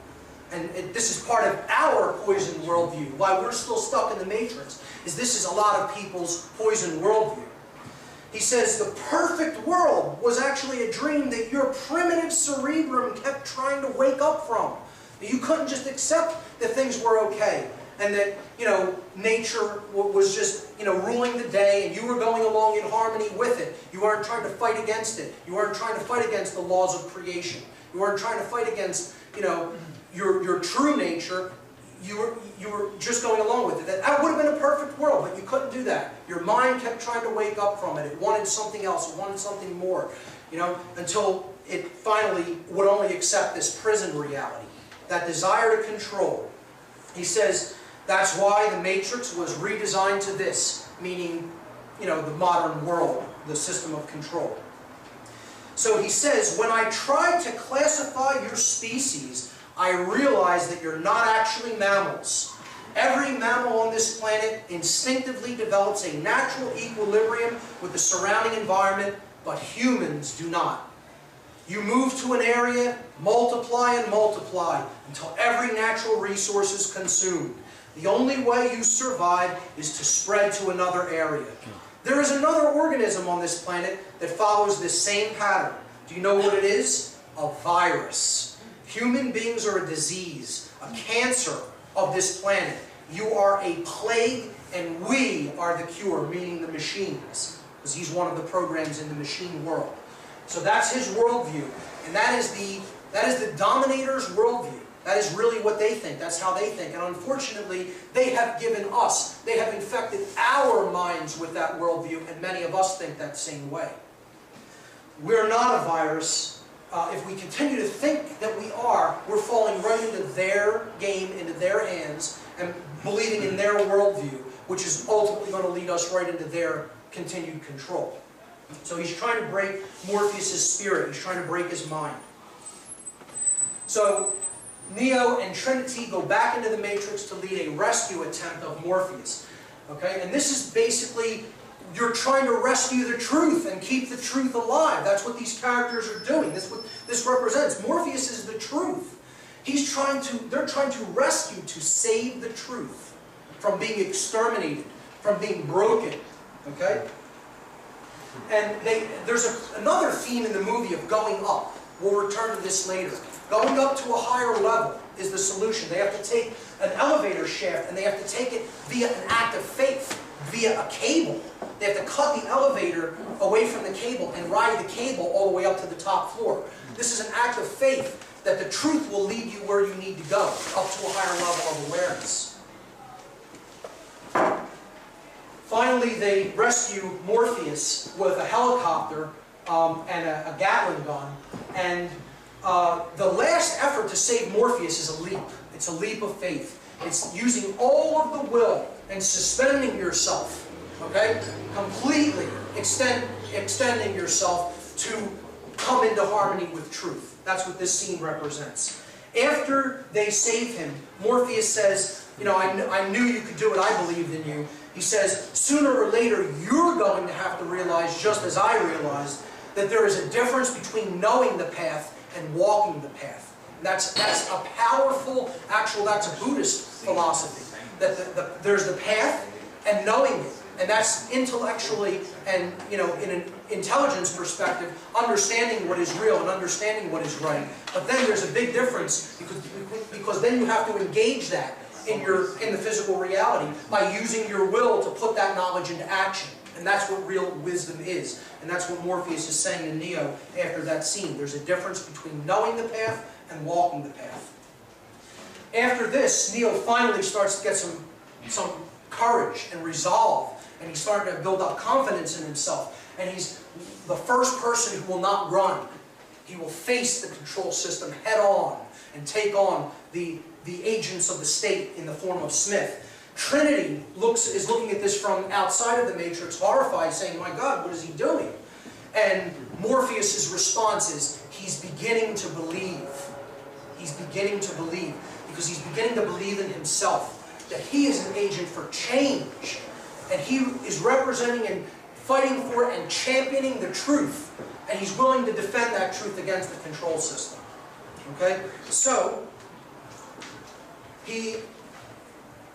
Speaker 1: And this is part of our poisoned worldview. Why we're still stuck in the Matrix is this is a lot of people's poisoned worldview. He says the perfect world was actually a dream that your primitive cerebrum kept trying to wake up from. You couldn't just accept that things were okay and that, nature was just, ruling the day and you were going along in harmony with it. You weren't trying to fight against it. You weren't trying to fight against the laws of creation. You weren't trying to fight against, your true nature. You were just going along with it. That would have been a perfect world, but you couldn't do that. Your mind kept trying to wake up from it. It wanted something else. It wanted something more. Until it finally would only accept this prison reality, that desire to control. He says that's why the Matrix was redesigned to this, meaning, the modern world, the system of control. So he says, when I tried to classify your species, I realized that you're not actually mammals. Every mammal on this planet instinctively develops a natural equilibrium with the surrounding environment, but humans do not. You move to an area, multiply and multiply, until every natural resource is consumed. The only way you survive is to spread to another area. There is another organism on this planet that follows this same pattern. Do you know what it is? A virus. Human beings are a disease, a cancer of this planet. You are a plague, and we are the cure, meaning the machines, because he's one of the programs in the machine world. So that's his worldview, and that is the dominator's worldview. That is really what they think. That's how they think. And unfortunately, they have given us, they have infected our minds with that worldview, and many of us think that same way. We're not a virus. If we continue to think that we are, we're falling right into their game, into their hands, and believing in their worldview, which is ultimately going to lead us right into their continued control. So he's trying to break Morpheus' spirit. He's trying to break his mind. So Neo and Trinity go back into the Matrix to lead a rescue attempt of Morpheus. Okay? And this is basically, you're trying to rescue the truth and keep the truth alive. That's what these characters are doing. That's what this represents. Morpheus is the truth. They're trying to rescue, to save the truth from being exterminated, from being broken. Okay? And there's another theme in the movie of going up. We'll return to this later. Going up to a higher level is the solution. They have to take an elevator shaft and they have to take it via an act of faith, via a cable. They have to cut the elevator away from the cable and ride the cable all the way up to the top floor. This is an act of faith that the truth will lead you where you need to go, up to a higher level of awareness. Finally, they rescue Morpheus with a helicopter and a Gatling gun. And the last effort to save Morpheus is a leap. It's a leap of faith. It's using all of the will and suspending yourself, okay? Completely extending yourself to come into harmony with truth. That's what this scene represents. After they save him, Morpheus says, I knew you could do it. I believed in you. He says, sooner or later, you're going to have to realize, just as I realized, that there is a difference between knowing the path and walking the path. That's a powerful, that's a Buddhist philosophy. that there's the path and knowing it. And that's intellectually and, in an intelligence perspective, understanding what is real and understanding what is right. But then there's a big difference because then you have to engage that in the physical reality by using your will to put that knowledge into action. And that's what real wisdom is. And that's what Morpheus is saying to Neo after that scene. There's a difference between knowing the path and walking the path. After this, Neo finally starts to get some courage and resolve. And he's starting to build up confidence in himself. And he's the first person who will not run. He will face the control system head on and take on the agents of the state in the form of Smith. Trinity is looking at this from outside of the Matrix, horrified, saying, "My God, what is he doing?" And Morpheus' response is, he's beginning to believe. He's beginning to believe. Because he's beginning to believe in himself. That he is an agent for change. And he is representing and fighting for and championing the truth. And he's willing to defend that truth against the control system. Okay? So, he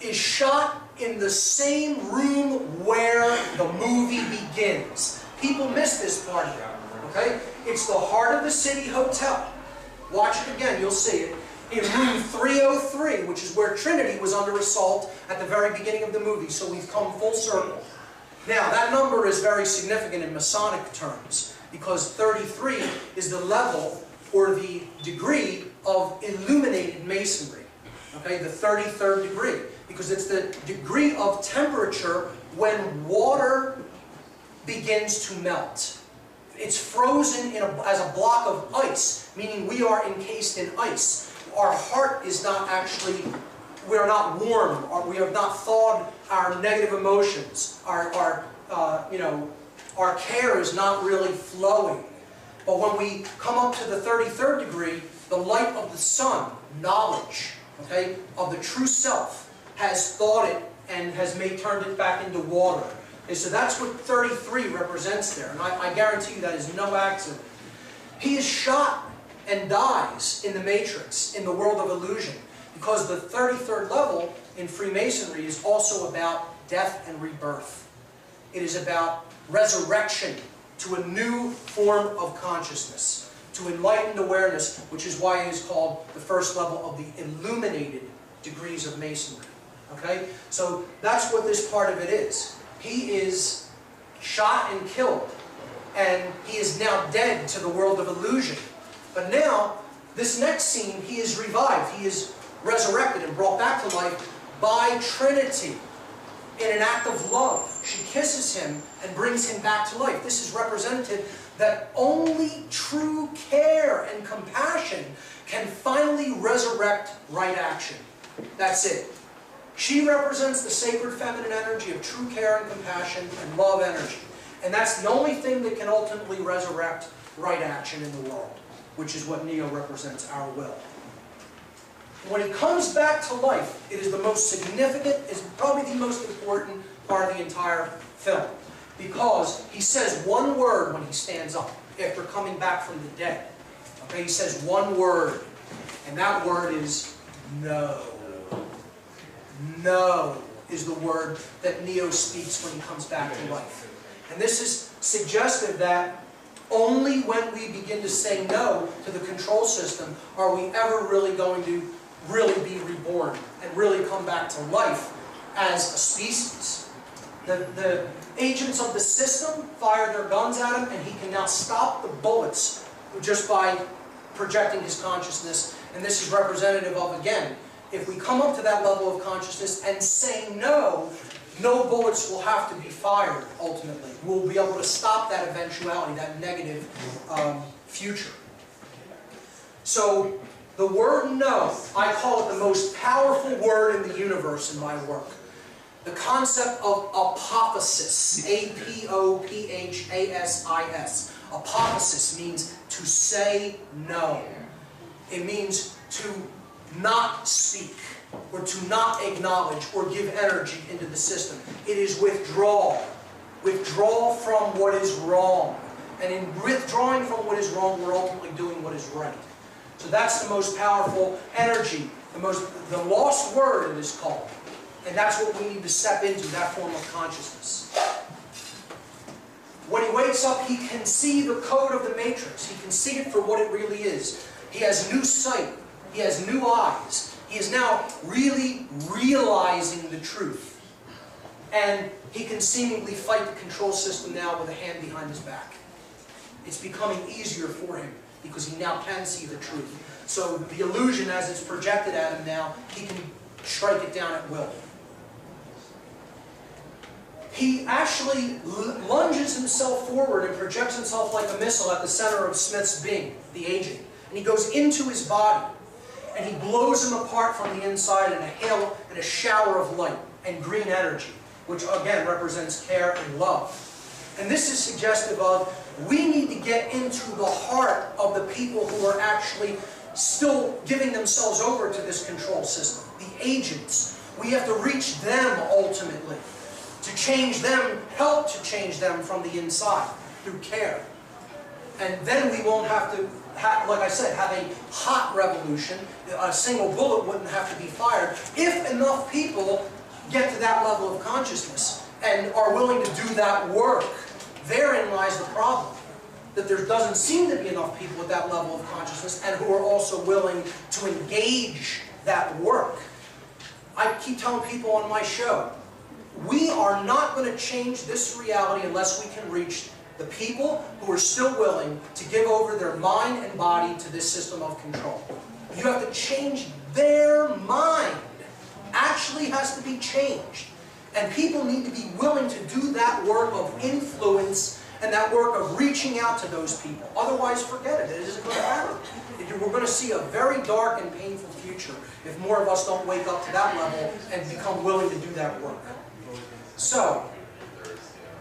Speaker 1: is shot in the same room where the movie begins. People miss this part here. Okay? It's the heart of the city hotel. Watch it again, you'll see it. In room 303, which is where Trinity was under assault at the very beginning of the movie. So we've come full circle. Now, that number is very significant in Masonic terms, because 33 is the level or the degree of illuminated masonry. Okay, the 33rd degree. Because it's the degree of temperature when water begins to melt. It's frozen as a block of ice, meaning we are encased in ice. Our heart is not actually, we are not warm, or we have not thawed our negative emotions. Our care is not really flowing. But when we come up to the 33rd degree, the light of the sun, knowledge, okay, of the true self, has thawed it and has turned it back into water. Okay, so that's what 33 represents there. And I guarantee you that is no accident. He is shot and dies in the Matrix, in the world of illusion. Because the 33rd level in Freemasonry is also about death and rebirth. It is about resurrection to a new form of consciousness, to enlightened awareness, which is why it is called the first level of the illuminated degrees of Masonry. Okay? So that's what this part of it is. He is shot and killed, and he is now dead to the world of illusion. But now, this next scene, he is revived. He is resurrected and brought back to life by Trinity in an act of love. She kisses him and brings him back to life. This is representative that only true care and compassion can finally resurrect right action. That's it. She represents the sacred feminine energy of true care and compassion and love energy. And that's the only thing that can ultimately resurrect right action in the world, which is what Neo represents, our will. When he comes back to life, it is the most significant, it's probably the most important part of the entire film. Because he says one word when he stands up, after coming back from the dead. Okay, he says one word, and that word is no. No is the word that Neo speaks when he comes back to life. And this is suggestive that only when we begin to say no to the control system are we ever really going to really be reborn and really come back to life as a species. The agents of the system fire their guns at him, and he can now stop the bullets just by projecting his consciousness. And this is representative of, again, if we come up to that level of consciousness and say no, no bullets will have to be fired, ultimately. We'll be able to stop that eventuality, that negative future. So, the word no, I call it the most powerful word in the universe in my work. The concept of apophasis, A-P-O-P-H-A-S-I-S. Apophasis means to say no. It means to not speak, or to not acknowledge, or give energy into the system. It is withdrawal. Withdrawal from what is wrong. And in withdrawing from what is wrong, we're ultimately doing what is right. So that's the most powerful energy, the lost word it is called. And that's what we need to step into, that form of consciousness. When he wakes up, he can see the code of the matrix. He can see it for what it really is. He has new sight. He has new eyes. He is now really realizing the truth. And he can seemingly fight the control system now with a hand behind his back. It's becoming easier for him because he now can see the truth. So the illusion, as it's projected at him now, he can strike it down at will. He actually lunges himself forward and projects himself like a missile at the center of Smith's being, the agent. And he goes into his body, and he blows him apart from the inside in a hail and a shower of light and green energy, which again represents care and love. And this is suggestive of, we need to get into the heart of the people who are actually still giving themselves over to this control system, the agents. We have to reach them ultimately, to change them, help to change them from the inside through care. And then we won't have to, like I said, have a hot revolution. A single bullet wouldn't have to be fired if enough people get to that level of consciousness and are willing to do that work. Therein lies the problem, that there doesn't seem to be enough people at that level of consciousness and who are also willing to engage that work. I keep telling people on my show, we are not going to change this reality unless we can reach the people who are still willing to give over their mind and body to this system of control. You have to change their mind. Actually has to be changed. And people need to be willing to do that work of influence and that work of reaching out to those people. Otherwise, forget it. It isn't going to happen. We're going to see a very dark and painful future if more of us don't wake up to that level and become willing to do that work. So,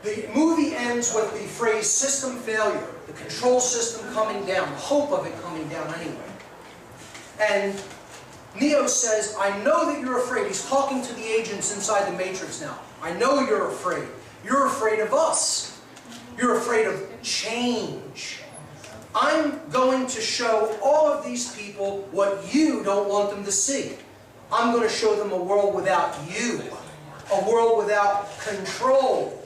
Speaker 1: the movie ends with the phrase system failure, the control system coming down, the hope of it coming down anyway. And Neo says, I know that you're afraid. He's talking to the agents inside the Matrix now. I know you're afraid. You're afraid of us. You're afraid of change. I'm going to show all of these people what you don't want them to see. I'm going to show them a world without you. A world without control.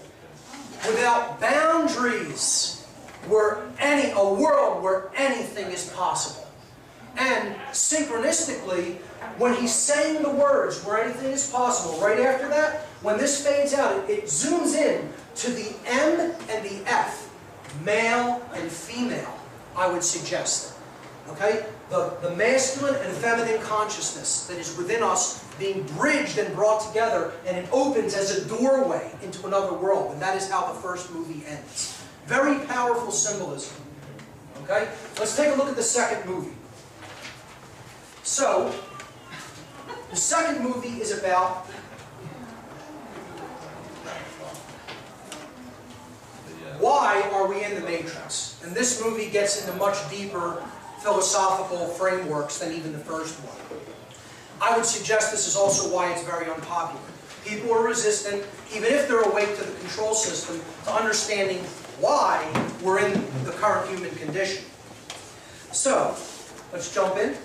Speaker 1: Without boundaries. A world where anything is possible. And synchronistically, when he's saying the words, where anything is possible, right after that, when this fades out, it zooms in to the M and the F, male and female, I would suggest. Okay? The masculine and feminine consciousness that is within us being bridged and brought together, and it opens as a doorway into another world. And that is how the first movie ends. Very powerful symbolism. Okay? Let's take a look at the second movie. So, the second movie is about why are we in the Matrix? And this movie gets into much deeper philosophical frameworks than even the first one. I would suggest this is also why it's very unpopular. People are resistant, even if they're awake to the control system, to understanding why we're in the current human condition. So, let's jump in.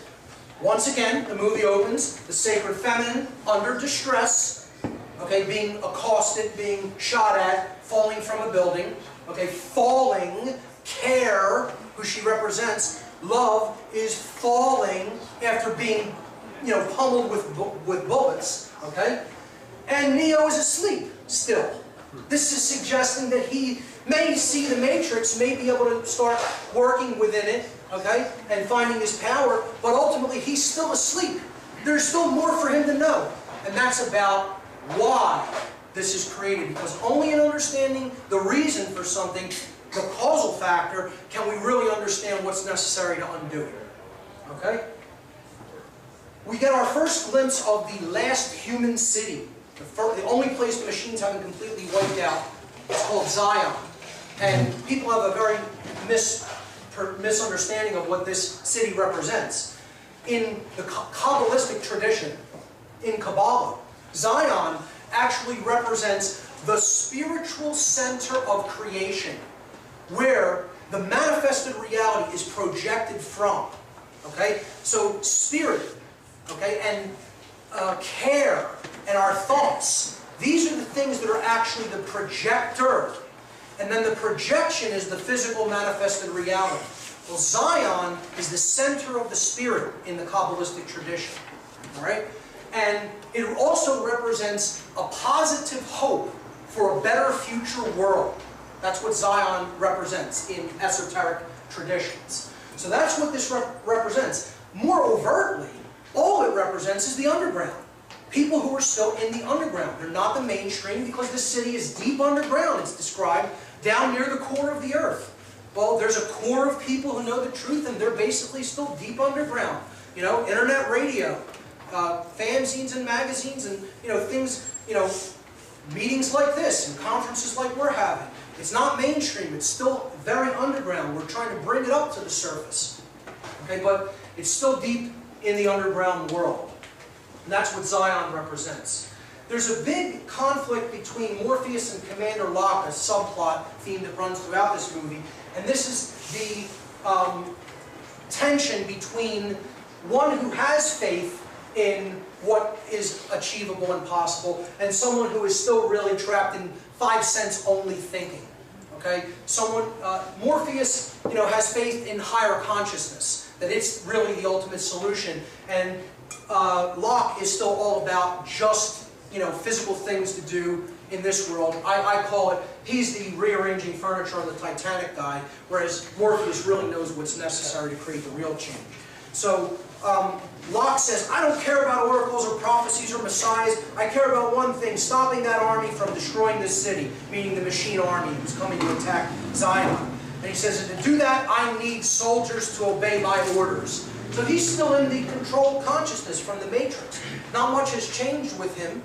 Speaker 1: Once again, the movie opens, the sacred feminine, under distress, okay, being accosted, being shot at, falling from a building, okay, falling, care, who she represents, love is falling after being, pummeled with bullets, okay, and Neo is asleep still. This is suggesting that he may see the Matrix, may be able to start working within it, okay, and finding his power, but ultimately he's still asleep. There's still more for him to know, and that's about why this is created, because only in understanding the reason for something, the causal factor, can we really understand what's necessary to undo it, okay? We get our first glimpse of the last human city, the only place the machines haven't completely wiped out. It's called Zion, and people have a very misunderstanding of what this city represents. In the Kabbalistic tradition, in Kabbalah, Zion actually represents the spiritual center of creation, where the manifested reality is projected from. Okay? So spirit, okay, and care, and our thoughts. These are the things that are actually the projector. And then the projection is the physical manifested reality. Well, Zion is the center of the spirit in the Kabbalistic tradition. All right? And it also represents a positive hope for a better future world. That's what Zion represents in esoteric traditions. So that's what this represents. More overtly, all it represents is the underground. People who are still in the underground. They're not the mainstream because the city is deep underground. It's described down near the core of the earth. Well, there's a core of people who know the truth, and they're basically still deep underground. You know, internet radio, fanzines and magazines, and things, meetings like this and conferences like we're having. It's not mainstream. It's still very underground. We're trying to bring it up to the surface. Okay, but it's still deep in the underground world. And that's what Zion represents. There's a big conflict between Morpheus and Commander Locke, a subplot theme that runs throughout this movie. And this is the tension between one who has faith in what is achievable and possible, and someone who is still really trapped in 5 sense only thinking. Okay, Morpheus, has faith in higher consciousness, that it's really the ultimate solution, and Locke is still all about just physical things to do in this world. I call it, he's the rearranging furniture on the Titanic guy, whereas Morpheus really knows what's necessary to create the real change. So Locke says, I don't care about oracles or prophecies or messiahs. I care about one thing, stopping that army from destroying this city, meaning the machine army who's coming to attack Zion. And he says, and to do that, I need soldiers to obey my orders. So he's still in the controlled consciousness from the Matrix. Not much has changed with him.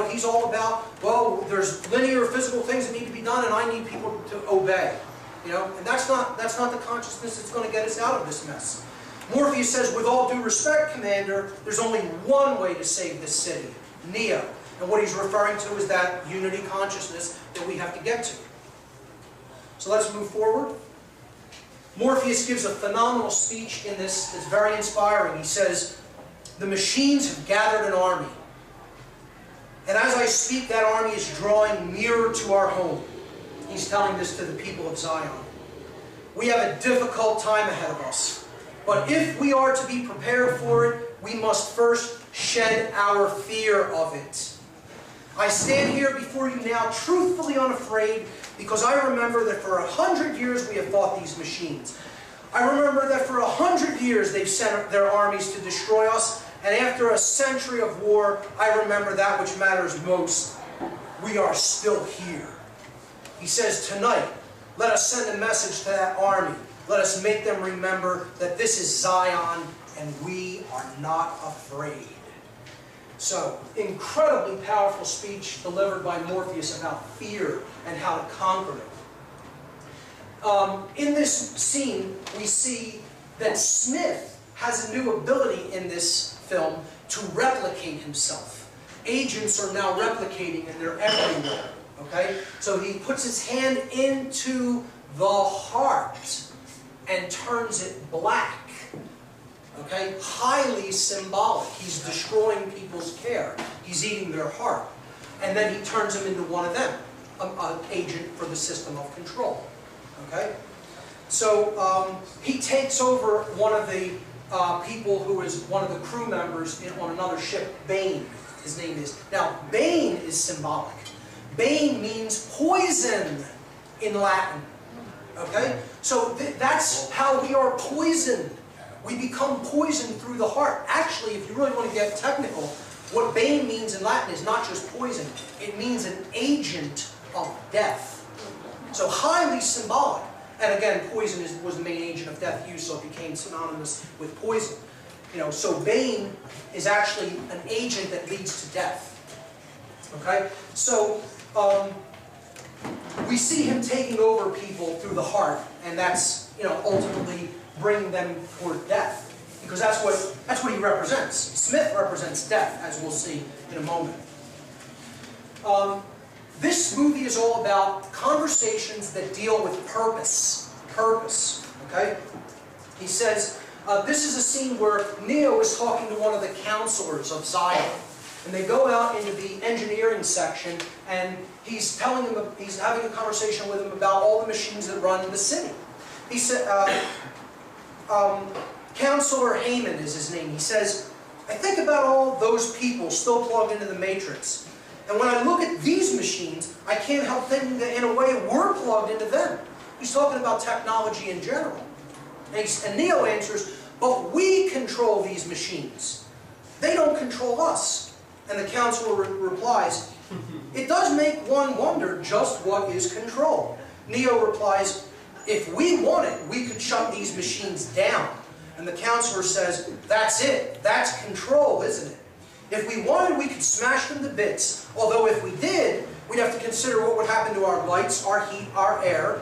Speaker 1: He's all about, well, there's linear physical things that need to be done, and I need people to obey. And that's not the consciousness that's going to get us out of this mess. Morpheus says, with all due respect, Commander, there's only one way to save this city, Neo. And what he's referring to is that unity consciousness that we have to get to. So let's move forward. Morpheus gives a phenomenal speech in this that's very inspiring. He says, the machines have gathered an army. And as I speak, that army is drawing nearer to our home. He's telling this to the people of Zion. We have a difficult time ahead of us. But if we are to be prepared for it, we must first shed our fear of it. I stand here before you now truthfully unafraid, because I remember that for 100 years we have fought these machines. I remember that for 100 years they've sent their armies to destroy us, and after a century of war, I remember that which matters most. We are still here. He says, tonight, let us send a message to that army. Let us make them remember that this is Zion, and we are not afraid. So, incredibly powerful speech delivered by Morpheus about fear and how to conquer it. In this scene, we see that Smith has a new ability in this film to replicate himself. Agents are now replicating, and they're everywhere. Okay? So he puts his hand into the heart and turns it black. Okay? Highly symbolic. He's destroying people's care. He's eating their heart. And then he turns him into one of them, an agent for the system of control. Okay? So he takes over one of the people who is one of the crew members on another ship, Bane, his name is. Now, Bane is symbolic. Bane means poison in Latin. Okay? So that's how we are poisoned. We become poisoned through the heart. Actually, if you really want to get technical, what Bane means in Latin is not just poison. It means an agent of death. So highly symbolic. And again, poison was the main agent of death used, so it became synonymous with poison. So Bane is actually an agent that leads to death. Okay? So we see him taking over people through the heart, and that's ultimately bringing them toward death, because that's what he represents. Smith represents death, as we'll see in a moment. This movie is all about conversations that deal with purpose. Purpose. Okay? He says, this is a scene where Neo is talking to one of the counselors of Zion. And they go out into the engineering section, and he's having a conversation with him about all the machines that run the city. He said, Counselor Heyman is his name. He says, I think about all those people still plugged into the Matrix. And when I look at these machines, I can't help thinking that in a way we're plugged into them. He's talking about technology in general. And Neo answers, but we control these machines. They don't control us. And the counselor replies, it does make one wonder just what is control. Neo replies, if we wanted, we could shut these machines down. And the counselor says, that's it. That's control, isn't it? If we wanted, we could smash them to bits. Although if we did, we'd have to consider what would happen to our lights, our heat, our air.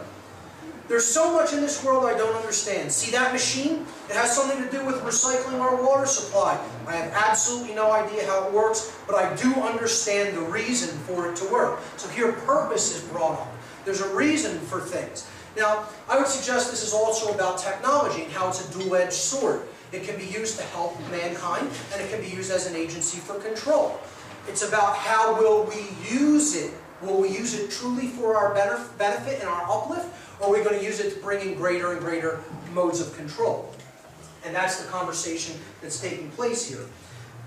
Speaker 1: There's so much in this world I don't understand. See that machine? It has something to do with recycling our water supply. I have absolutely no idea how it works, but I do understand the reason for it to work. So here, purpose is brought up. There's a reason for things. Now, I would suggest this is also about technology and how it's a dual-edged sword. It can be used to help mankind, and it can be used as an agency for control. It's about how will we use it. Will we use it truly for our benefit and our uplift, or are we going to use it to bring in greater and greater modes of control? And that's the conversation that's taking place here.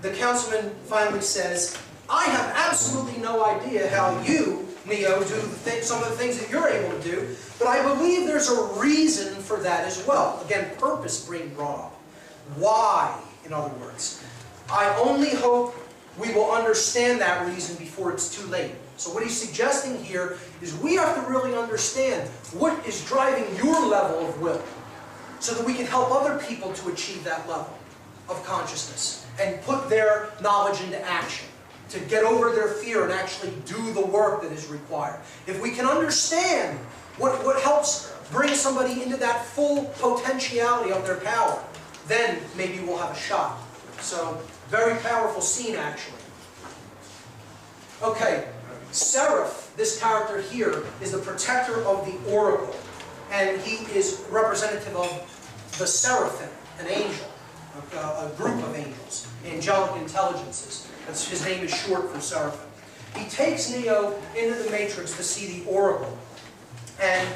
Speaker 1: The councilman finally says, I have absolutely no idea how you, Neo, do some of the things that you're able to do, but I believe there's a reason for that as well. Again, purpose being brought up. Why, in other words. I only hope we will understand that reason before it's too late. So what he's suggesting here is we have to really understand what is driving your level of will so that we can help other people to achieve that level of consciousness and put their knowledge into action, to get over their fear and actually do the work that is required. If we can understand what helps bring somebody into that full potentiality of their power, then maybe we'll have a shot. So, very powerful scene actually. Okay, Seraph, this character here, is the protector of the oracle. And he is representative of the seraphim, an angel, a group of angels, angelic intelligences. His name is short for seraphim. He takes Neo into the Matrix to see the oracle. And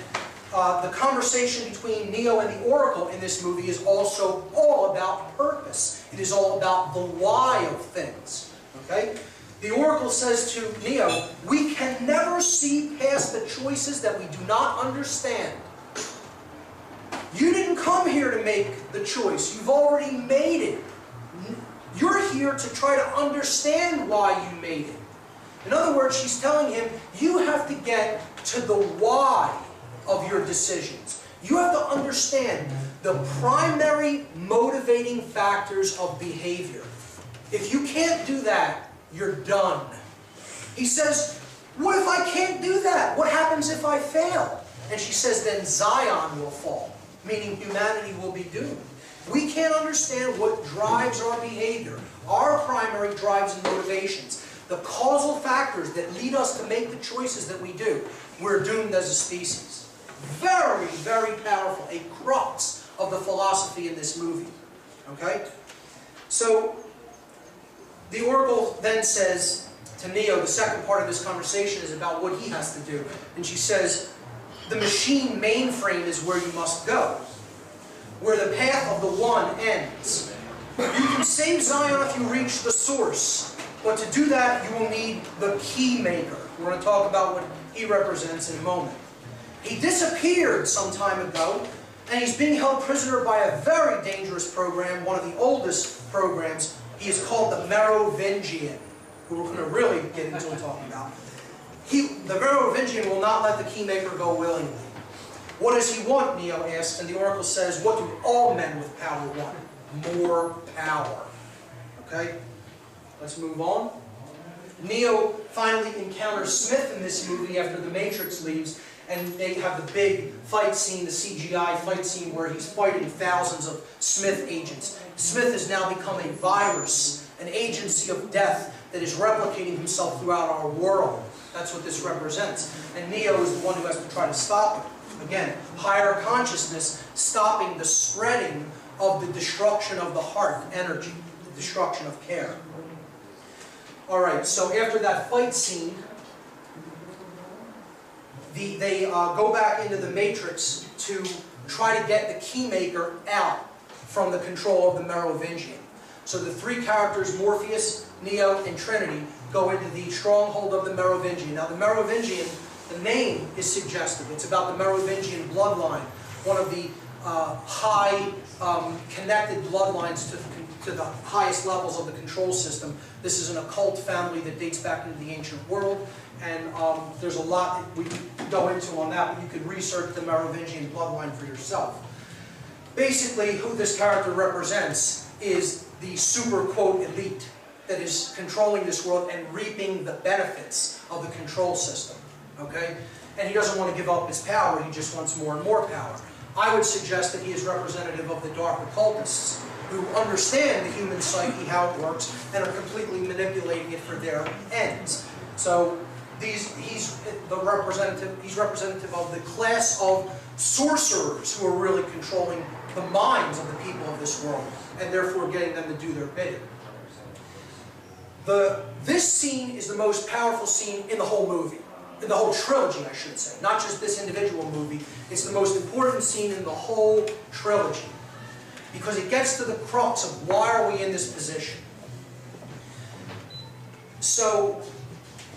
Speaker 1: the conversation between Neo and the oracle in this movie is also all about purpose. It is all about the why of things. Okay? The oracle says to Neo, we can never see past the choices that we do not understand. You didn't come here to make the choice. You've already made it. You're here to try to understand why you made it. In other words, she's telling him, you have to get to the why of your decisions. You have to understand the primary motivating factors of behavior. If you can't do that, you're done. He says, what if I can't do that? What happens if I fail? And she says, then Zion will fall, meaning humanity will be doomed. We can't understand what drives our behavior, our primary drives and motivations, the causal factors that lead us to make the choices that we do. We're doomed as a species. Very, very powerful, a crux of the philosophy in this movie. Okay? So, the oracle then says to Neo, the second part of this conversation is about what he has to do. And she says, the machine mainframe is where you must go, where the path of the one ends. You can save Zion if you reach the source, but to do that you will need the key maker. We're going to talk about what he represents in a moment. He disappeared some time ago, and he's being held prisoner by a very dangerous program, one of the oldest programs. He is called the Merovingian, who we're going to really get into and talking about. The Merovingian will not let the keymaker go willingly. What does he want, Neo asks, and the oracle says, what do all men with power want? More power. Okay? Let's move on. Neo finally encounters Smith in this movie after the Matrix leaves, and they have the big fight scene, the CGI fight scene, where he's fighting thousands of Smith agents. Smith has now become a virus, an agency of death that is replicating himself throughout our world. That's what this represents. And Neo is the one who has to try to stop it. Again, higher consciousness stopping the spreading of the destruction of the heart energy, the destruction of care. Alright, so after that fight scene, they go back into the Matrix to try to get the Keymaker out from the control of the Merovingian. So the three characters, Morpheus, Neo, and Trinity, go into the stronghold of the Merovingian. Now the Merovingian, the name is suggestive. It's about the Merovingian bloodline, one of the high connected bloodlines to the highest levels of the control system. This is an occult family that dates back into the ancient world, and there's a lot that we could go into on that, but you could research the Merovingian bloodline for yourself. Basically, who this character represents is the super, quote, elite that is controlling this world and reaping the benefits of the control system, okay? And he doesn't want to give up his power, he just wants more and more power. I would suggest that he is representative of the dark occultists, who understand the human psyche, how it works, and are completely manipulating it for their ends. So he's representative of the class of sorcerers who are really controlling the minds of the people of this world, and therefore getting them to do their bidding. This scene is the most powerful scene in the whole movie. In the whole trilogy, I should say. Not just this individual movie. It's the most important scene in the whole trilogy. Because it gets to the crux of why are we in this position. So,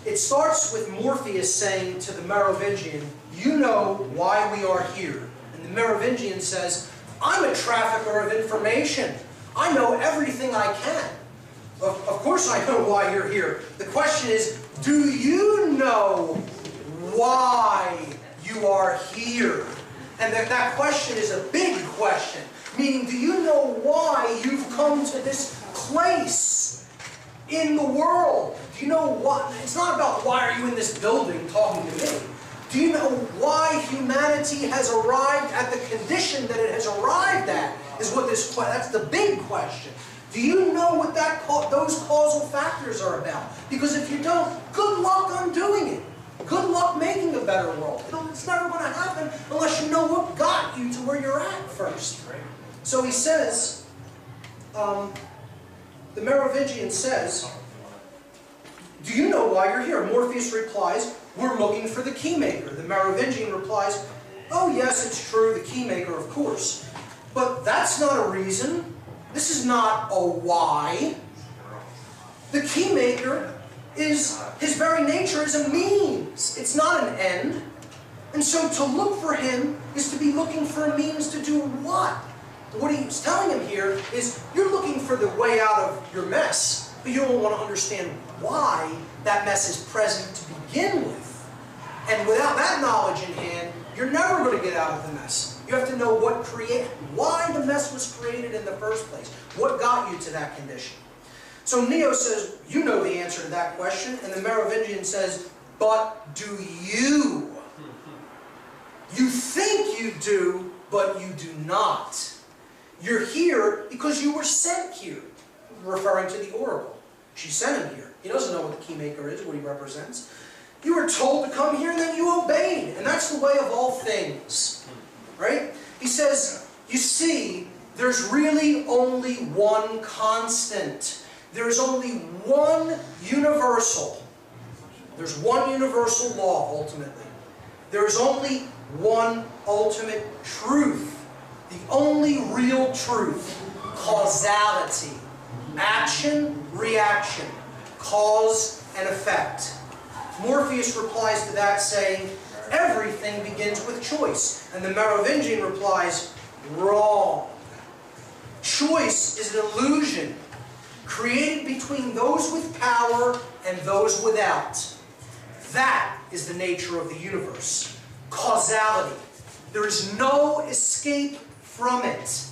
Speaker 1: it starts with Morpheus saying to the Merovingian, you know why we are here. And the Merovingian says, I'm a trafficker of information. I know everything I can. Of course I know why you're here. The question is, do you know why you are here? And that question is a big question. Meaning, do you know why you've come to this place in the world? Do you know what? It's not about why are you in this building talking to me. Do you know why humanity has arrived at the condition that it has arrived at? That's the big question. Do you know what those causal factors are about? Because if you don't, good luck undoing it. Good luck making a better world. It's never going to happen unless you know what got you to where you're at first. So he says, the Merovingian says, do you know why you're here? Morpheus replies, we're looking for the Keymaker. The Merovingian replies, oh yes, it's true, the Keymaker, of course. But that's not a reason. This is not a why. The Keymaker is, his very nature is a means. It's not an end. And so to look for him is to be looking for a means to do what? What he's telling him here is, you're looking for the way out of your mess, but you don't want to understand why that mess is present to begin with. And without that knowledge in hand, you're never going to get out of the mess. You have to know why the mess was created in the first place. What got you to that condition? So Neo says, you know the answer to that question. And the Merovingian says, but do you? You think you do, but you do not. You're here because you were sent here. Referring to the oracle. She sent him here. He doesn't know what the Keymaker is, what he represents. You were told to come here and then you obeyed. And that's the way of all things. Right? He says, you see, there's really only one constant. There's only one universal. There's one universal law, ultimately. There's only one ultimate truth. The only real truth. Causality. Action, reaction. Cause and effect. Morpheus replies to that saying, everything begins with choice. And the Merovingian replies, wrong. Choice is an illusion created between those with power and those without. That is the nature of the universe. Causality. There is no escape from it.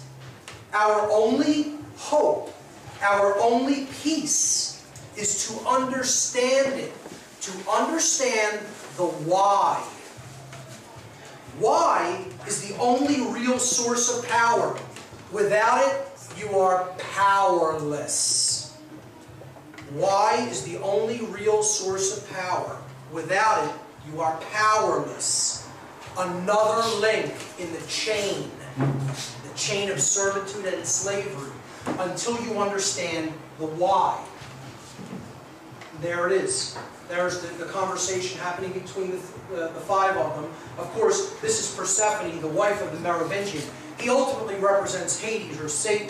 Speaker 1: Our only hope, our only peace is to understand it. To understand the why. Why is the only real source of power. Without it, you are powerless. Why is the only real source of power. Without it, you are powerless. Another link in the chain of servitude and slavery, until you understand the why. There it is. There's the conversation happening between the five of them. Of course, this is Persephone, the wife of the Merovingian. He ultimately represents Hades, or Satan,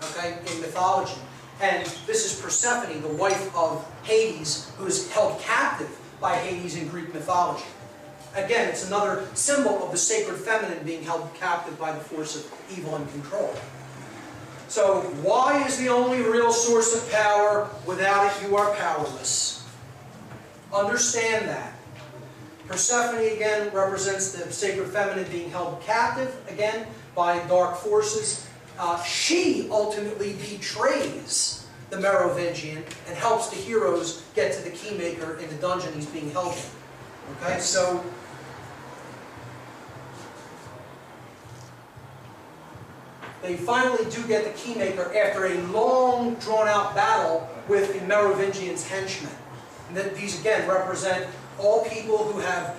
Speaker 1: okay, in mythology. And this is Persephone, the wife of Hades, who is held captive by Hades in Greek mythology. Again, it's another symbol of the sacred feminine being held captive by the force of evil and control. So, why is the only real source of power? Without it, you are powerless. Understand that. Persephone, again, represents the sacred feminine being held captive, again, by dark forces. She ultimately betrays the Merovingian and helps the heroes get to the keymaker in the dungeon he's being held in. Okay, so they finally do get the keymaker after a long, drawn-out battle with the Merovingian's henchmen. And that these, again, represent all people who have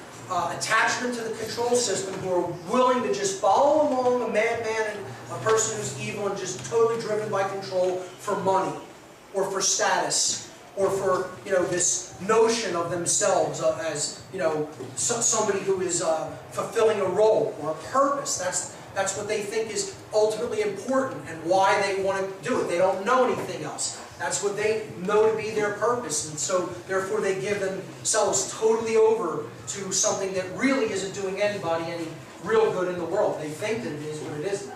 Speaker 1: attachment to the control system, who are willing to just follow along a madman and a person who's evil and just totally driven by control for money, or for status, or for, you know, this notion of themselves as, you know, somebody who is fulfilling a role or a purpose. That's what they think is ultimately important and why they want to do it. They don't know anything else. That's what they know to be their purpose, and so therefore they give themselves totally over to something that really isn't doing anybody any real good in the world. They think that it is, but it isn't.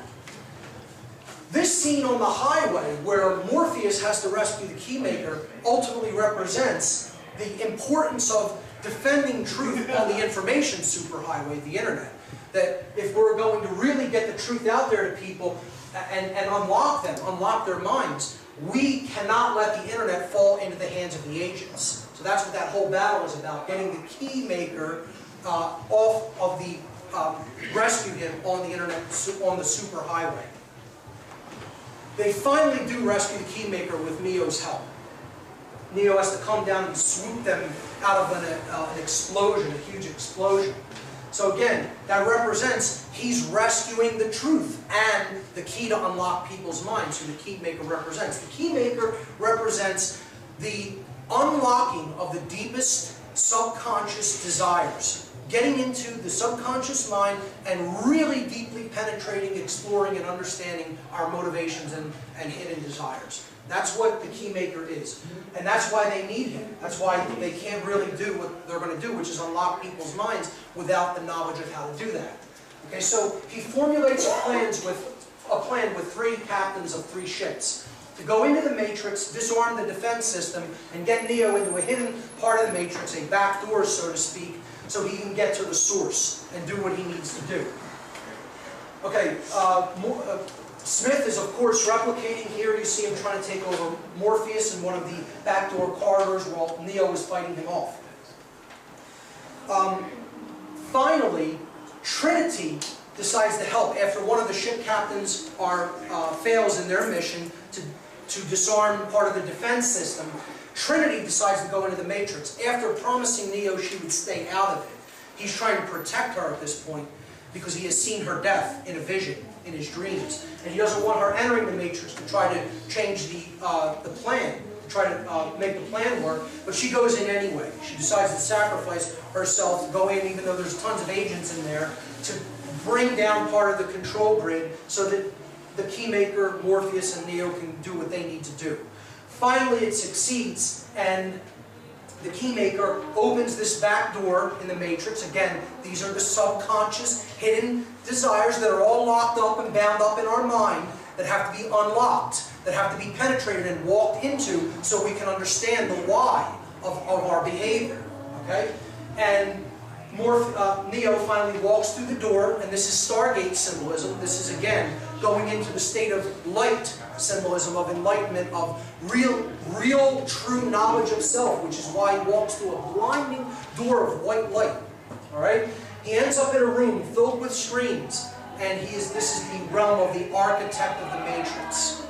Speaker 1: This scene on the highway, where Morpheus has to rescue the keymaker, ultimately represents the importance of defending truth on the information superhighway, the internet. That if we're going to really get the truth out there to people and unlock them, unlock their minds, we cannot let the internet fall into the hands of the agents. So that's what that whole battle is about, getting the keymaker off of the, rescue him on the internet, on the superhighway. They finally do rescue the keymaker with Neo's help. Neo has to come down and swoop them out of an explosion, a huge explosion. So again, that represents he's rescuing the truth and the key to unlock people's minds, who the keymaker represents. The keymaker represents the unlocking of the deepest subconscious desires, getting into the subconscious mind and really deeply penetrating, exploring, and understanding our motivations and hidden desires. That's what the keymaker is. And that's why they need him. That's why they can't really do what they're going to do, which is unlock people's minds without the knowledge of how to do that. Okay, so he formulates a plan with three captains of three ships to go into the Matrix, disarm the defense system, and get Neo into a hidden part of the Matrix, a back door, so to speak, so he can get to the source and do what he needs to do. Okay, Smith is, of course, replicating here. You see him trying to take over Morpheus in one of the backdoor corridors while Neo is fighting him off. Finally, Trinity decides to help after one of the ship captains fails in their mission to disarm part of the defense system. Trinity decides to go into the Matrix. After promising Neo she would stay out of it, he's trying to protect her at this point because he has seen her death in a vision, in his dreams. And he doesn't want her entering the Matrix to try to change the plan, to try to make the plan work, but she goes in anyway. She decides to sacrifice herself, to go in even though there's tons of agents in there, to bring down part of the control grid so that the keymaker, Morpheus, and Neo can do what they need to do. Finally, it succeeds, and the keymaker opens this back door in the Matrix. Again, these are the subconscious, hidden desires that are all locked up and bound up in our mind that have to be unlocked, that have to be penetrated and walked into so we can understand the why of our behavior. Okay? And Neo finally walks through the door, and this is Stargate symbolism. This is, again, going into the state of light symbolism, of enlightenment, of real, true knowledge of self, which is why he walks through a blinding door of white light. All right? He ends up in a room filled with screens, and this is the realm of the architect of the Matrix.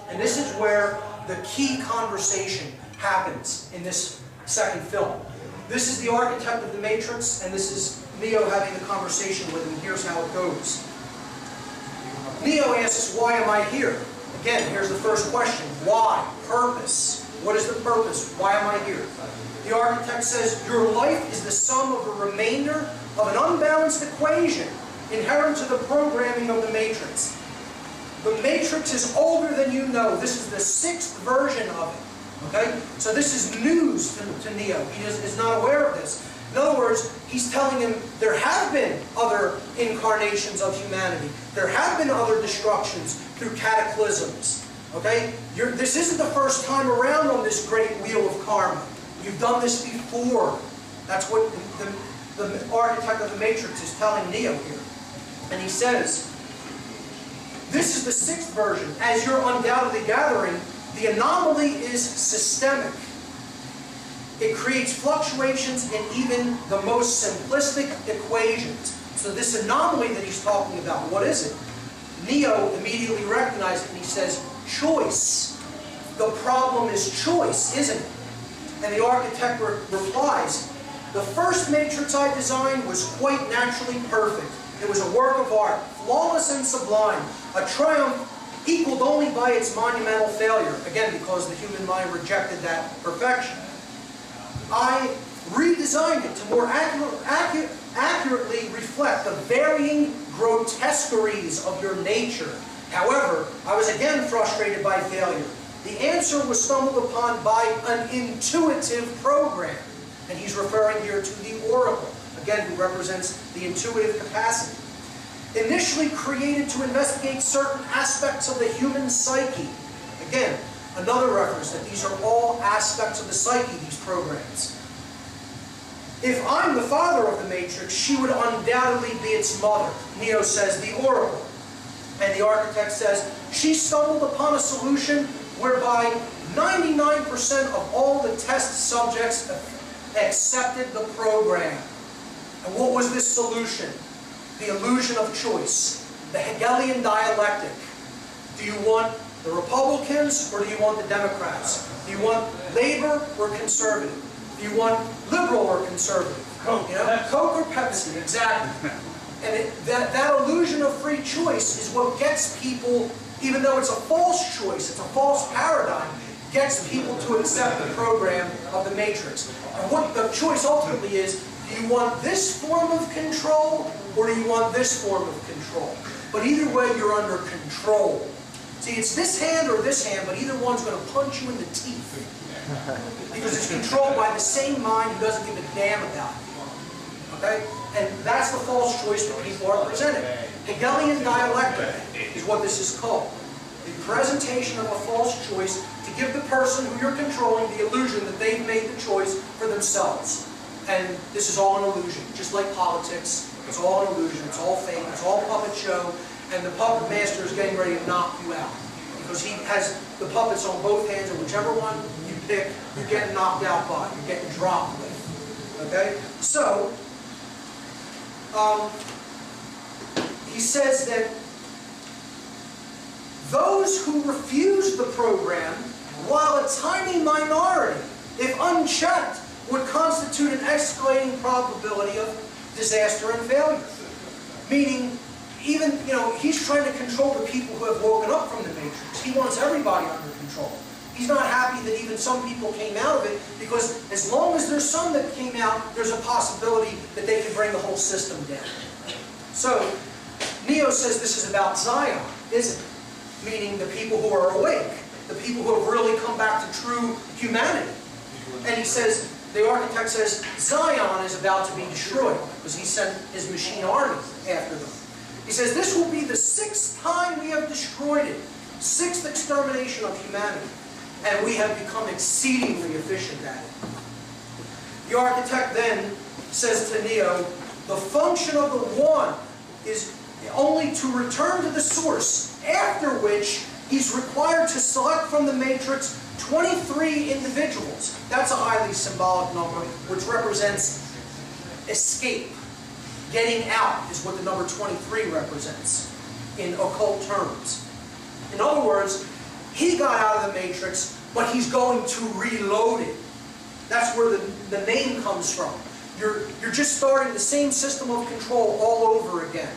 Speaker 1: And this is where the key conversation happens in this second film. This is the architect of the Matrix, and this is Neo having the conversation with him. Here's how it goes. Neo asks, "Why am I here?" Again, here's the first question. Why? Purpose. What is the purpose? Why am I here? The architect says, your life is the sum of a remainder of an unbalanced equation inherent to the programming of the matrix. The matrix is older than you know. This is the 6th version of it. Okay? So this is news to Neo. He is not aware of this. In other words, he's telling him there have been other incarnations of humanity. There have been other destructions through cataclysms. Okay? This isn't the first time around on this great wheel of karma. You've done this before. That's what the architect of the Matrix is telling Neo here. And he says, this is the 6th version. As you're undoubtedly gathering, the anomaly is systemic. It creates fluctuations in even the most simplistic equations. So this anomaly that he's talking about, what is it? Neo immediately recognizes it and he says, choice. The problem is choice, isn't it? And the architect replies, the first matrix I designed was quite naturally perfect. It was a work of art, flawless and sublime, a triumph equaled only by its monumental failure. Again, because the human mind rejected that perfection. I redesigned it to more accurately reflect the varying grotesqueries of your nature. However, I was again frustrated by failure. The answer was stumbled upon by an intuitive program. And he's referring here to the oracle, again, who represents the intuitive capacity. Initially created to investigate certain aspects of the human psyche. Again, another reference that these are all aspects of the psyche, these programs. If I'm the father of the Matrix, she would undoubtedly be its mother. Neo says the oracle. And the architect says, she stumbled upon a solution whereby 99% of all the test subjects accepted the program. And what was this solution? The illusion of choice. The Hegelian dialectic. Do you want the Republicans or do you want the Democrats? Do you want Labor or conservative? Do you want liberal or conservative?
Speaker 2: Coke.
Speaker 1: You know, Coke or Pepsi, exactly. And that illusion of free choice is what gets people, even though it's a false choice, it's a false paradigm, gets people to accept the program of the Matrix. And what the choice ultimately is, do you want this form of control or do you want this form of control? But either way, you're under control. See, it's this hand or this hand, but either one's going to punch you in the teeth. Because it's controlled by the same mind who doesn't give a damn about it. Okay? And that's the false choice that people are presenting. Hegelian dialectic is what this is called. The presentation of a false choice to give the person who you're controlling the illusion that they've made the choice for themselves. And this is all an illusion. Just like politics, it's all an illusion. It's all fake. It's all puppet show. And the puppet master is getting ready to knock you out. Because he has the puppets on both hands, and whichever one you pick, you're getting knocked out by. You're getting dropped with. Okay? So, he says that those who refuse the program, while a tiny minority, if unchecked, would constitute an escalating probability of disaster and failure. Meaning, even, he's trying to control the people who have woken up from the Matrix. He wants everybody under control. He's not happy that even some people came out of it, because as long as there's some that came out, there's a possibility that they can bring the whole system down. So, Neo says this is about Zion, isn't it? Meaning the people who are awake, the people who have really come back to true humanity. And he says, the architect says, Zion is about to be destroyed, because he sent his machine army after them. He says, this will be the 6th time we have destroyed it, 6th extermination of humanity. And we have become exceedingly efficient at it. The architect then says to Neo, the function of the one is only to return to the source, after which he's required to select from the matrix 23 individuals. That's a highly symbolic number, which represents escape. Getting out is what the number 23 represents in occult terms. In other words, he got out of the matrix, but he's going to reload it. That's where the name comes from. You're just starting the same system of control all over again.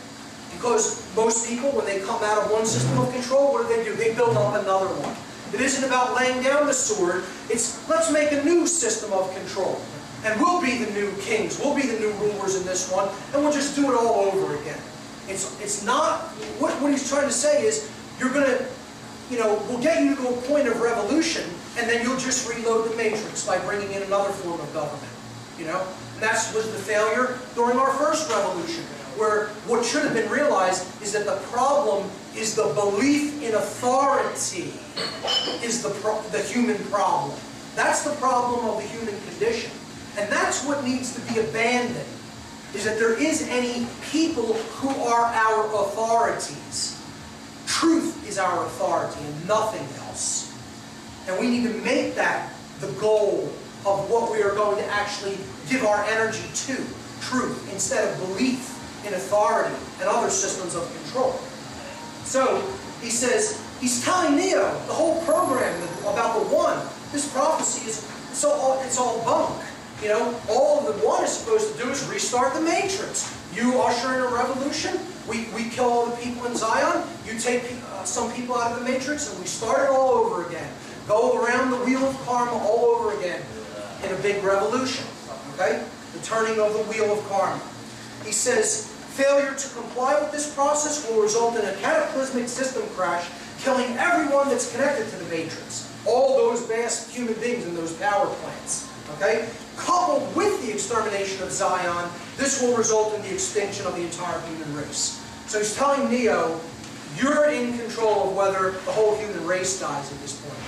Speaker 1: Because most people, when they come out of one system of control, what do? They build up another one. It isn't about laying down the sword. It's let's make a new system of control. And we'll be the new kings. We'll be the new rulers in this one. And we'll just do it all over again. It's not, what he's trying to say is, you're going to, we'll get you to a point of revolution, and then you'll just reload the matrix by bringing in another form of government. And that was the failure during our first revolution, where what should have been realized is that the problem is the belief in authority is the human problem. That's the problem of the human condition. And that's what needs to be abandoned, is that there is any people who are our authorities. Truth is our authority and nothing else. And we need to make that the goal of what we are going to actually give our energy to. Truth, instead of belief in authority and other systems of control. So, he says, he's telling Neo, the whole program about the one, this prophecy is, it's all bunk. All the one is supposed to do is restart the matrix. You usher in a revolution, we kill all the people in Zion, you take some people out of the matrix, and we start it all over again. Go around the wheel of karma all over again in a big revolution. Okay? The turning of the wheel of karma. He says, failure to comply with this process will result in a cataclysmic system crash, killing everyone that's connected to the matrix. All those vast human beings in those power plants. Okay? Coupled with the extermination of Zion, this will result in the extinction of the entire human race. So he's telling Neo, you're in control of whether the whole human race dies at this point.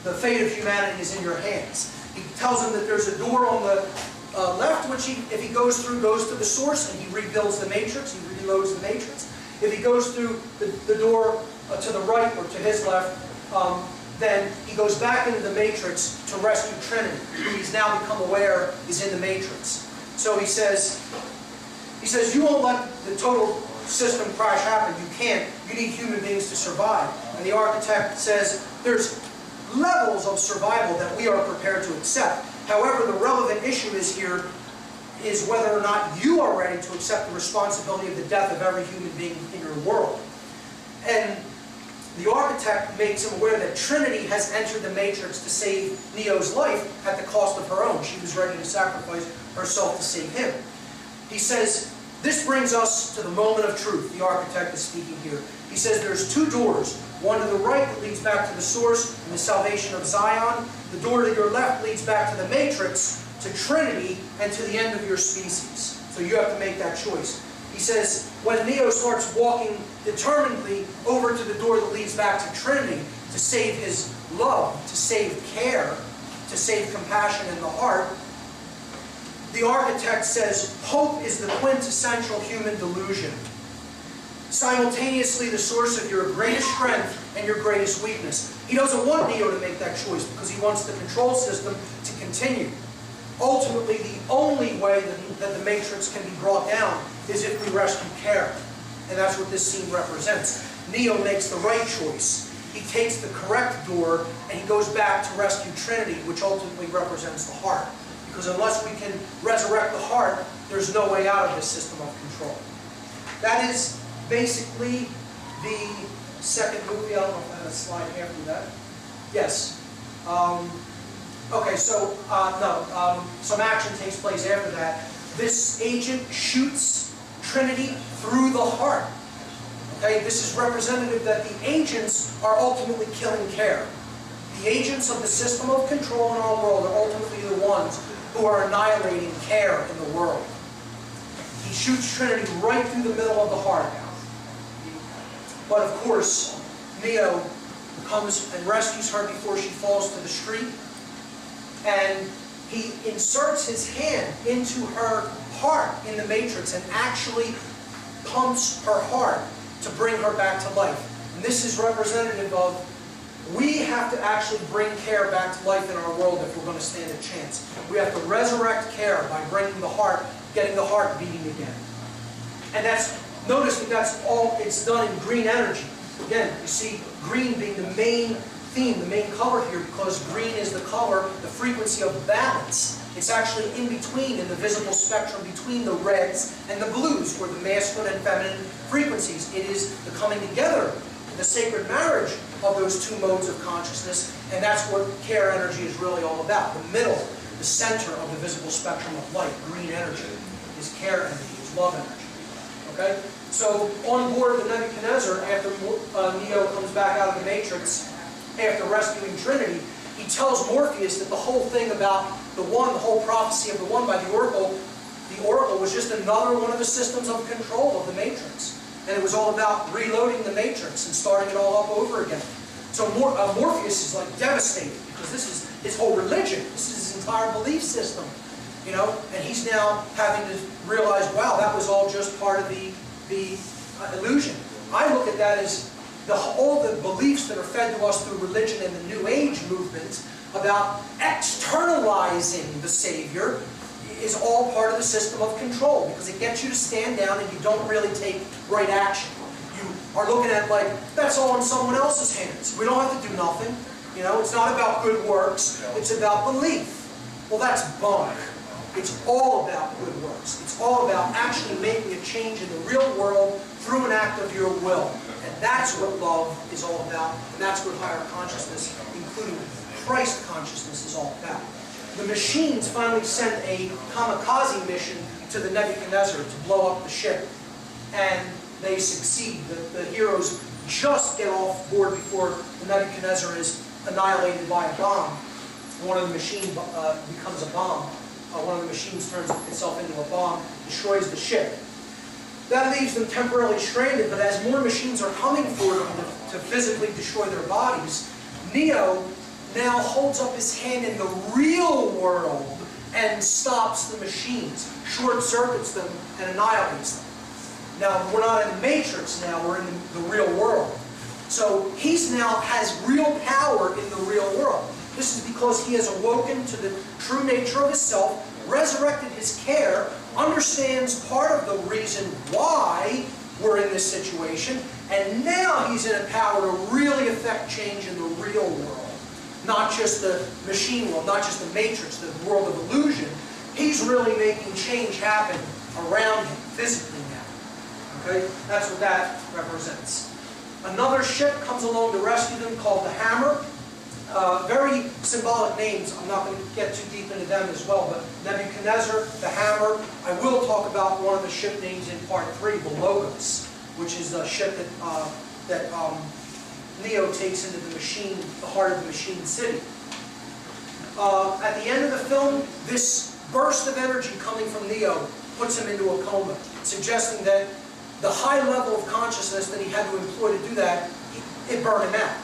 Speaker 1: The fate of humanity is in your hands. He tells him that there's a door on the left, which if he goes through, goes to the source, and he rebuilds the matrix, he reloads the matrix. If he goes through the door to the right or to his left, then he goes back into the matrix to rescue Trinity, who he's now become aware is in the matrix. So he says, you won't let the total system crash happen. You can't. You need human beings to survive. And the architect says, there's levels of survival that we are prepared to accept. However, the relevant issue is whether or not you are ready to accept the responsibility of the death of every human being in your world. And the architect makes him aware that Trinity has entered the matrix to save Neo's life at the cost of her own. She was ready to sacrifice herself to save him. He says, this brings us to the moment of truth. The architect is speaking here. He says there's two doors. One to the right that leads back to the source and the salvation of Zion. The door to your left leads back to the matrix, to Trinity, and to the end of your species. So you have to make that choice. He says, when Neo starts walking determinedly over to the door that leads back to Trinity, to save his love, to save care, to save compassion in the heart, the architect says, hope is the quintessential human delusion. Simultaneously the source of your greatest strength and your greatest weakness. He doesn't want Neo to make that choice because he wants the control system to continue. Ultimately, the only way that the matrix can be brought down is if we rescue care. And that's what this scene represents. Neo makes the right choice. He takes the correct door and he goes back to rescue Trinity, which ultimately represents the heart. Because unless we can resurrect the heart, there's no way out of this system of control. That is basically the second movie. I don't know if I have a slide after that. Yes. Okay, so some action takes place after that. This agent shoots Trinity through the heart. Okay, this is representative that the agents are ultimately killing care. The agents of the system of control in our world are ultimately the ones who are annihilating care in the world. He shoots Trinity right through the middle of the heart. But of course, Neo comes and rescues her before she falls to the street. And he inserts his hand into her heart in the matrix and actually pumps her heart to bring her back to life. And this is representative of we have to actually bring care back to life in our world if we're going to stand a chance. We have to resurrect care by bringing the heart, getting the heart beating again. And notice that that's all, it's done in green energy. Again, you see green being the main theme, the main color here, because green is the color, the frequency of balance. It's actually in between, in the visible spectrum, between the reds and the blues, or the masculine and feminine frequencies. It is the coming together, the sacred marriage of those two modes of consciousness, and that's what care energy is really all about. The middle, the center of the visible spectrum of light, green energy, is care energy, is love energy. Okay? So on board the Nebuchadnezzar, after Neo comes back out of the Matrix, after rescuing Trinity, he tells Morpheus that the whole thing about the one, the whole prophecy of the one by the Oracle was just another one of the systems of control of the Matrix. And it was all about reloading the Matrix and starting it all up over again. So Morpheus is like devastated, because this is his whole religion. This is his entire belief system. You know, and he's now having to realize, wow, that was all just part of the illusion. I look at that as all the beliefs that are fed to us through religion and the New Age movement about externalizing the Savior is all part of the system of control, because it gets you to stand down and you don't really take right action. You are looking at like, that's all in someone else's hands. We don't have to do nothing. You know, it's not about good works, it's about belief. Well, that's bunk. It's all about good works. It's all about actually making a change in the real world through an act of your will. And that's what love is all about, and that's what higher consciousness, including Christ consciousness, is all about. The machines finally sent a kamikaze mission to the Nebuchadnezzar to blow up the ship, and they succeed. The heroes just get off board before the Nebuchadnezzar is annihilated by a bomb. One of the machines becomes a bomb. One of the machines turns itself into a bomb, destroys the ship. That leaves them temporarily stranded, but as more machines are coming for them to physically destroy their bodies, Neo now holds up his hand in the real world and stops the machines, short-circuits them, and annihilates them. Now, we're not in the Matrix now, we're in the real world. So he's now has real power in the real world. This is because he has awoken to the true nature of his self, resurrected his care, understands part of the reason why we're in this situation, and now he's in a power to really affect change in the real world. Not just the machine world, not just the Matrix, the world of illusion. He's really making change happen around him, physically now. Okay? That's what that represents. Another ship comes along to rescue them called the Hammer. Very symbolic names. I'm not going to get too deep into them as well, but Nebuchadnezzar, the Hammer. I will talk about one of the ship names in part 3, the Logos, which is a ship that Neo takes into the machine, the heart of the machine city. At the end of the film, this burst of energy coming from Neo puts him into a coma, suggesting that the high level of consciousness that he had to employ to do that, it burned him out.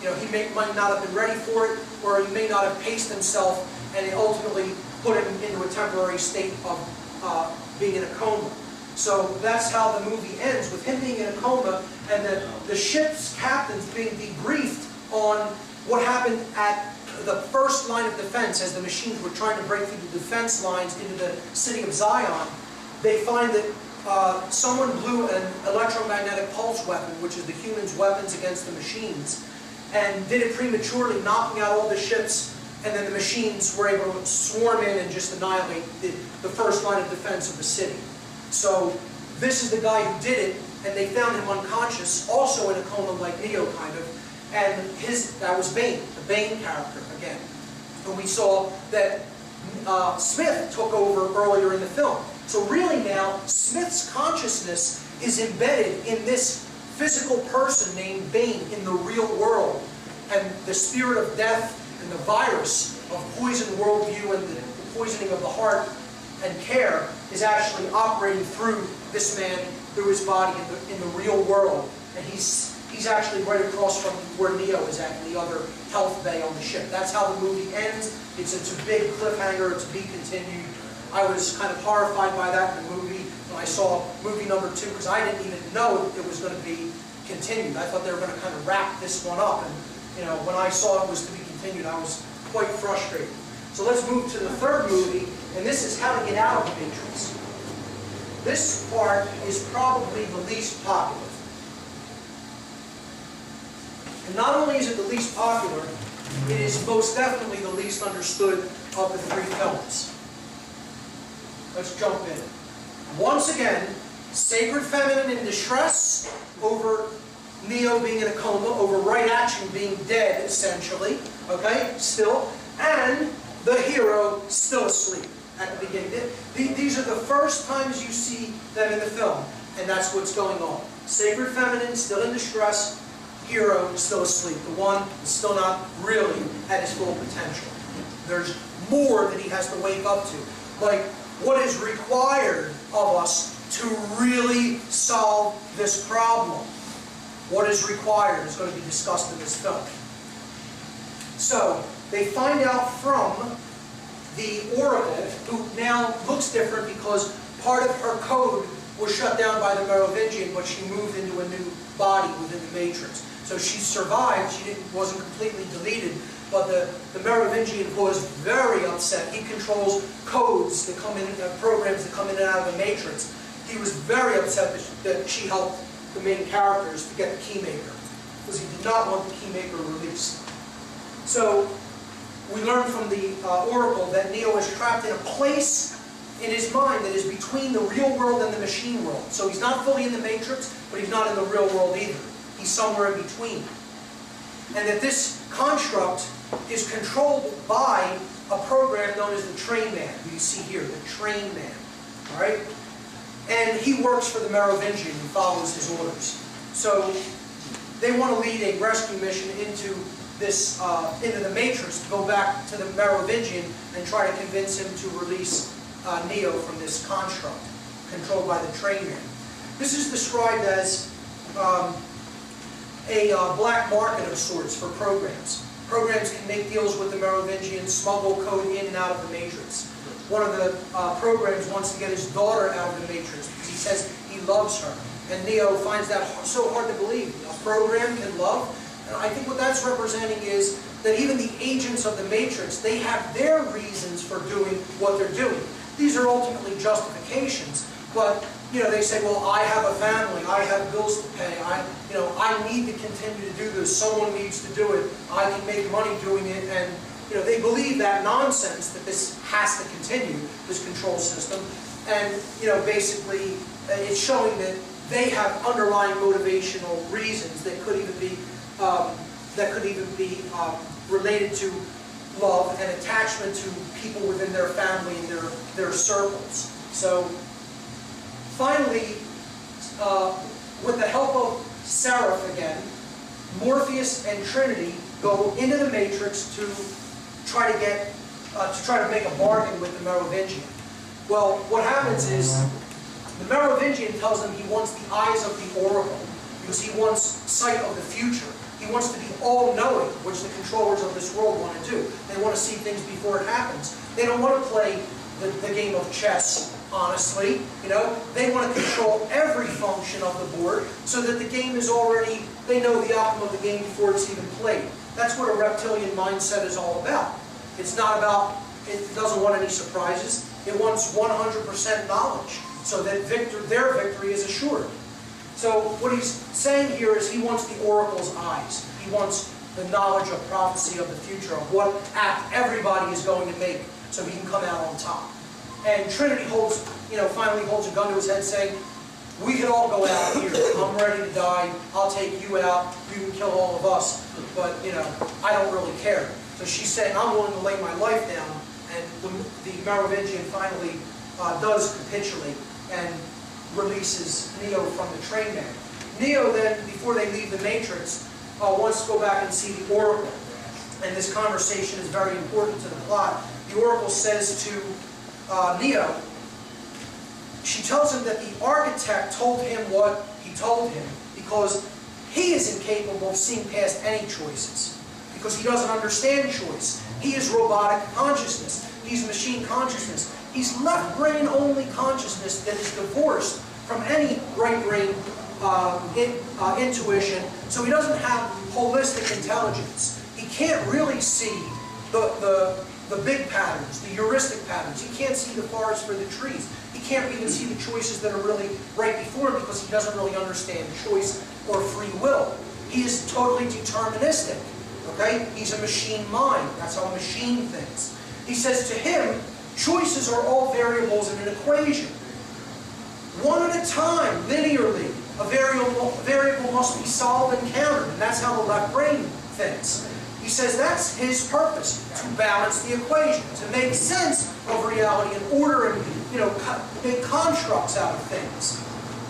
Speaker 1: You know, he might not have been ready for it, or he may not have paced himself, and it ultimately put him into a temporary state of being in a coma. So that's how the movie ends, with him being in a coma, and the ship's captains being debriefed on what happened at the first line of defense as the machines were trying to break through the defense lines into the city of Zion. They find that someone blew an electromagnetic pulse weapon, which is the humans' weapons against the machines, and did it prematurely, knocking out all the ships, and then the machines were able to swarm in and just annihilate the first line of defense of the city. So this is the guy who did it, and they found him unconscious, also in a coma like Neo, kind of, and that was Bane, the Bane character again. And we saw that Smith took over earlier in the film. So really now, Smith's consciousness is embedded in this physical person named Bane in the real world. And the spirit of death and the virus of poison worldview and the poisoning of the heart and care is actually operating through this man, through his body in the real world. And he's actually right across from where Neo is at, in the other health bay on the ship. That's how the movie ends. It's a big cliffhanger to be continued. I was kind of horrified by that in the movie when I saw movie number 2, because I didn't even know it was going to be continued. I thought they were going to kind of wrap this one up, and you know, when I saw it was to be continued, I was quite frustrated. So let's move to the third movie, and this is How to Get Out of the Matrix. This part is probably the least popular. And not only is it the least popular, it is most definitely the least understood of the 3 films. Let's jump in. Once again, sacred feminine in distress over Neo being in a coma, over right action being dead, essentially, okay, still, and the hero still asleep at the beginning. These are the first times you see them in the film, and that's what's going on. Sacred feminine, still in distress, hero still asleep. The one is still not really at his full potential. There's more that he has to wake up to. Like, what is required of us to really solve this problem? What is required is going to be discussed in this film. So, they find out from the Oracle, who now looks different because part of her code was shut down by the Merovingian, but she moved into a new body within the Matrix. So she survived, wasn't completely deleted, but the Merovingian was very upset. He controls codes that come in, programs that come in and out of the Matrix. He was very upset that she helped the main characters to get the Keymaker, because he did not want the Keymaker released. So we learn from the Oracle that Neo is trapped in a place in his mind that is between the real world and the machine world. So he's not fully in the Matrix, but he's not in the real world either. He's somewhere in between. And that this construct is controlled by a program known as the Train Man, who you see here, the Train Man. All right? And he works for the Merovingian and follows his orders. So they want to lead a rescue mission into this, into the Matrix, to go back to the Merovingian and try to convince him to release Neo from this construct, controlled by the Train Man. This is described as a black market of sorts for programs. Programs can make deals with the Merovingian, smuggle code in and out of the Matrix. One of the programs wants to get his daughter out of the Matrix because he says he loves her. And Neo finds that so hard to believe. A program can love. And I think what that's representing is that even the agents of the Matrix, they have their reasons for doing what they're doing. These are ultimately justifications. But, you know, they say, well, I have a family, I have bills to pay, I need to continue to do this, someone needs to do it, I can make money doing it, and, you know, they believe that nonsense, that this has to continue, this control system, and, you know, basically, it's showing that they have underlying motivational reasons that could even be, related to love and attachment to people within their family and their circles. So, finally, with the help of Seraph again, Morpheus and Trinity go into the Matrix to try to make a bargain with the Merovingian. Well, what happens is the Merovingian tells them he wants the eyes of the Oracle because he wants sight of the future. He wants to be all-knowing, which the controllers of this world want to do. They want to see things before it happens. They don't want to play the game of chess, honestly. You know, they want to control every function of the board so that the game is already, they know the outcome of the game before it's even played. That's what a reptilian mindset is all about. It's not about, it doesn't want any surprises. It wants 100% knowledge so that their victory is assured. So what he's saying here is he wants the Oracle's eyes. He wants the knowledge of prophecy of the future, of what act everybody is going to make so he can come out on top. And Trinity holds, finally holds a gun to his head saying, we can all go out here. I'm ready to die. I'll take you out. You can kill all of us. But, I don't really care. So she's saying, I'm willing to lay my life down. And the Merovingian finally does capitulate and releases Neo from the Train Man. Neo then, before they leave the Matrix, wants to go back and see the Oracle. And this conversation is very important to the plot. The Oracle says to Neo, she tells him that the architect told him what he told him because he is incapable of seeing past any choices. Because he doesn't understand choice. He is robotic consciousness. He's machine consciousness. He's left brain only consciousness that is divorced from any right brain intuition. So he doesn't have holistic intelligence. He can't really see the big patterns, the heuristic patterns. He can't see the forest for the trees. He can't even see the choices that are really right before him because he doesn't really understand choice or free will. He is totally deterministic. Okay? He's a machine mind. That's how a machine thinks. He says to him, choices are all variables in an equation. One at a time, linearly. A variable must be solved and countered, and that's how the left brain thinks. He says that's his purpose, to balance the equation, to make sense of reality and order and, make constructs out of things.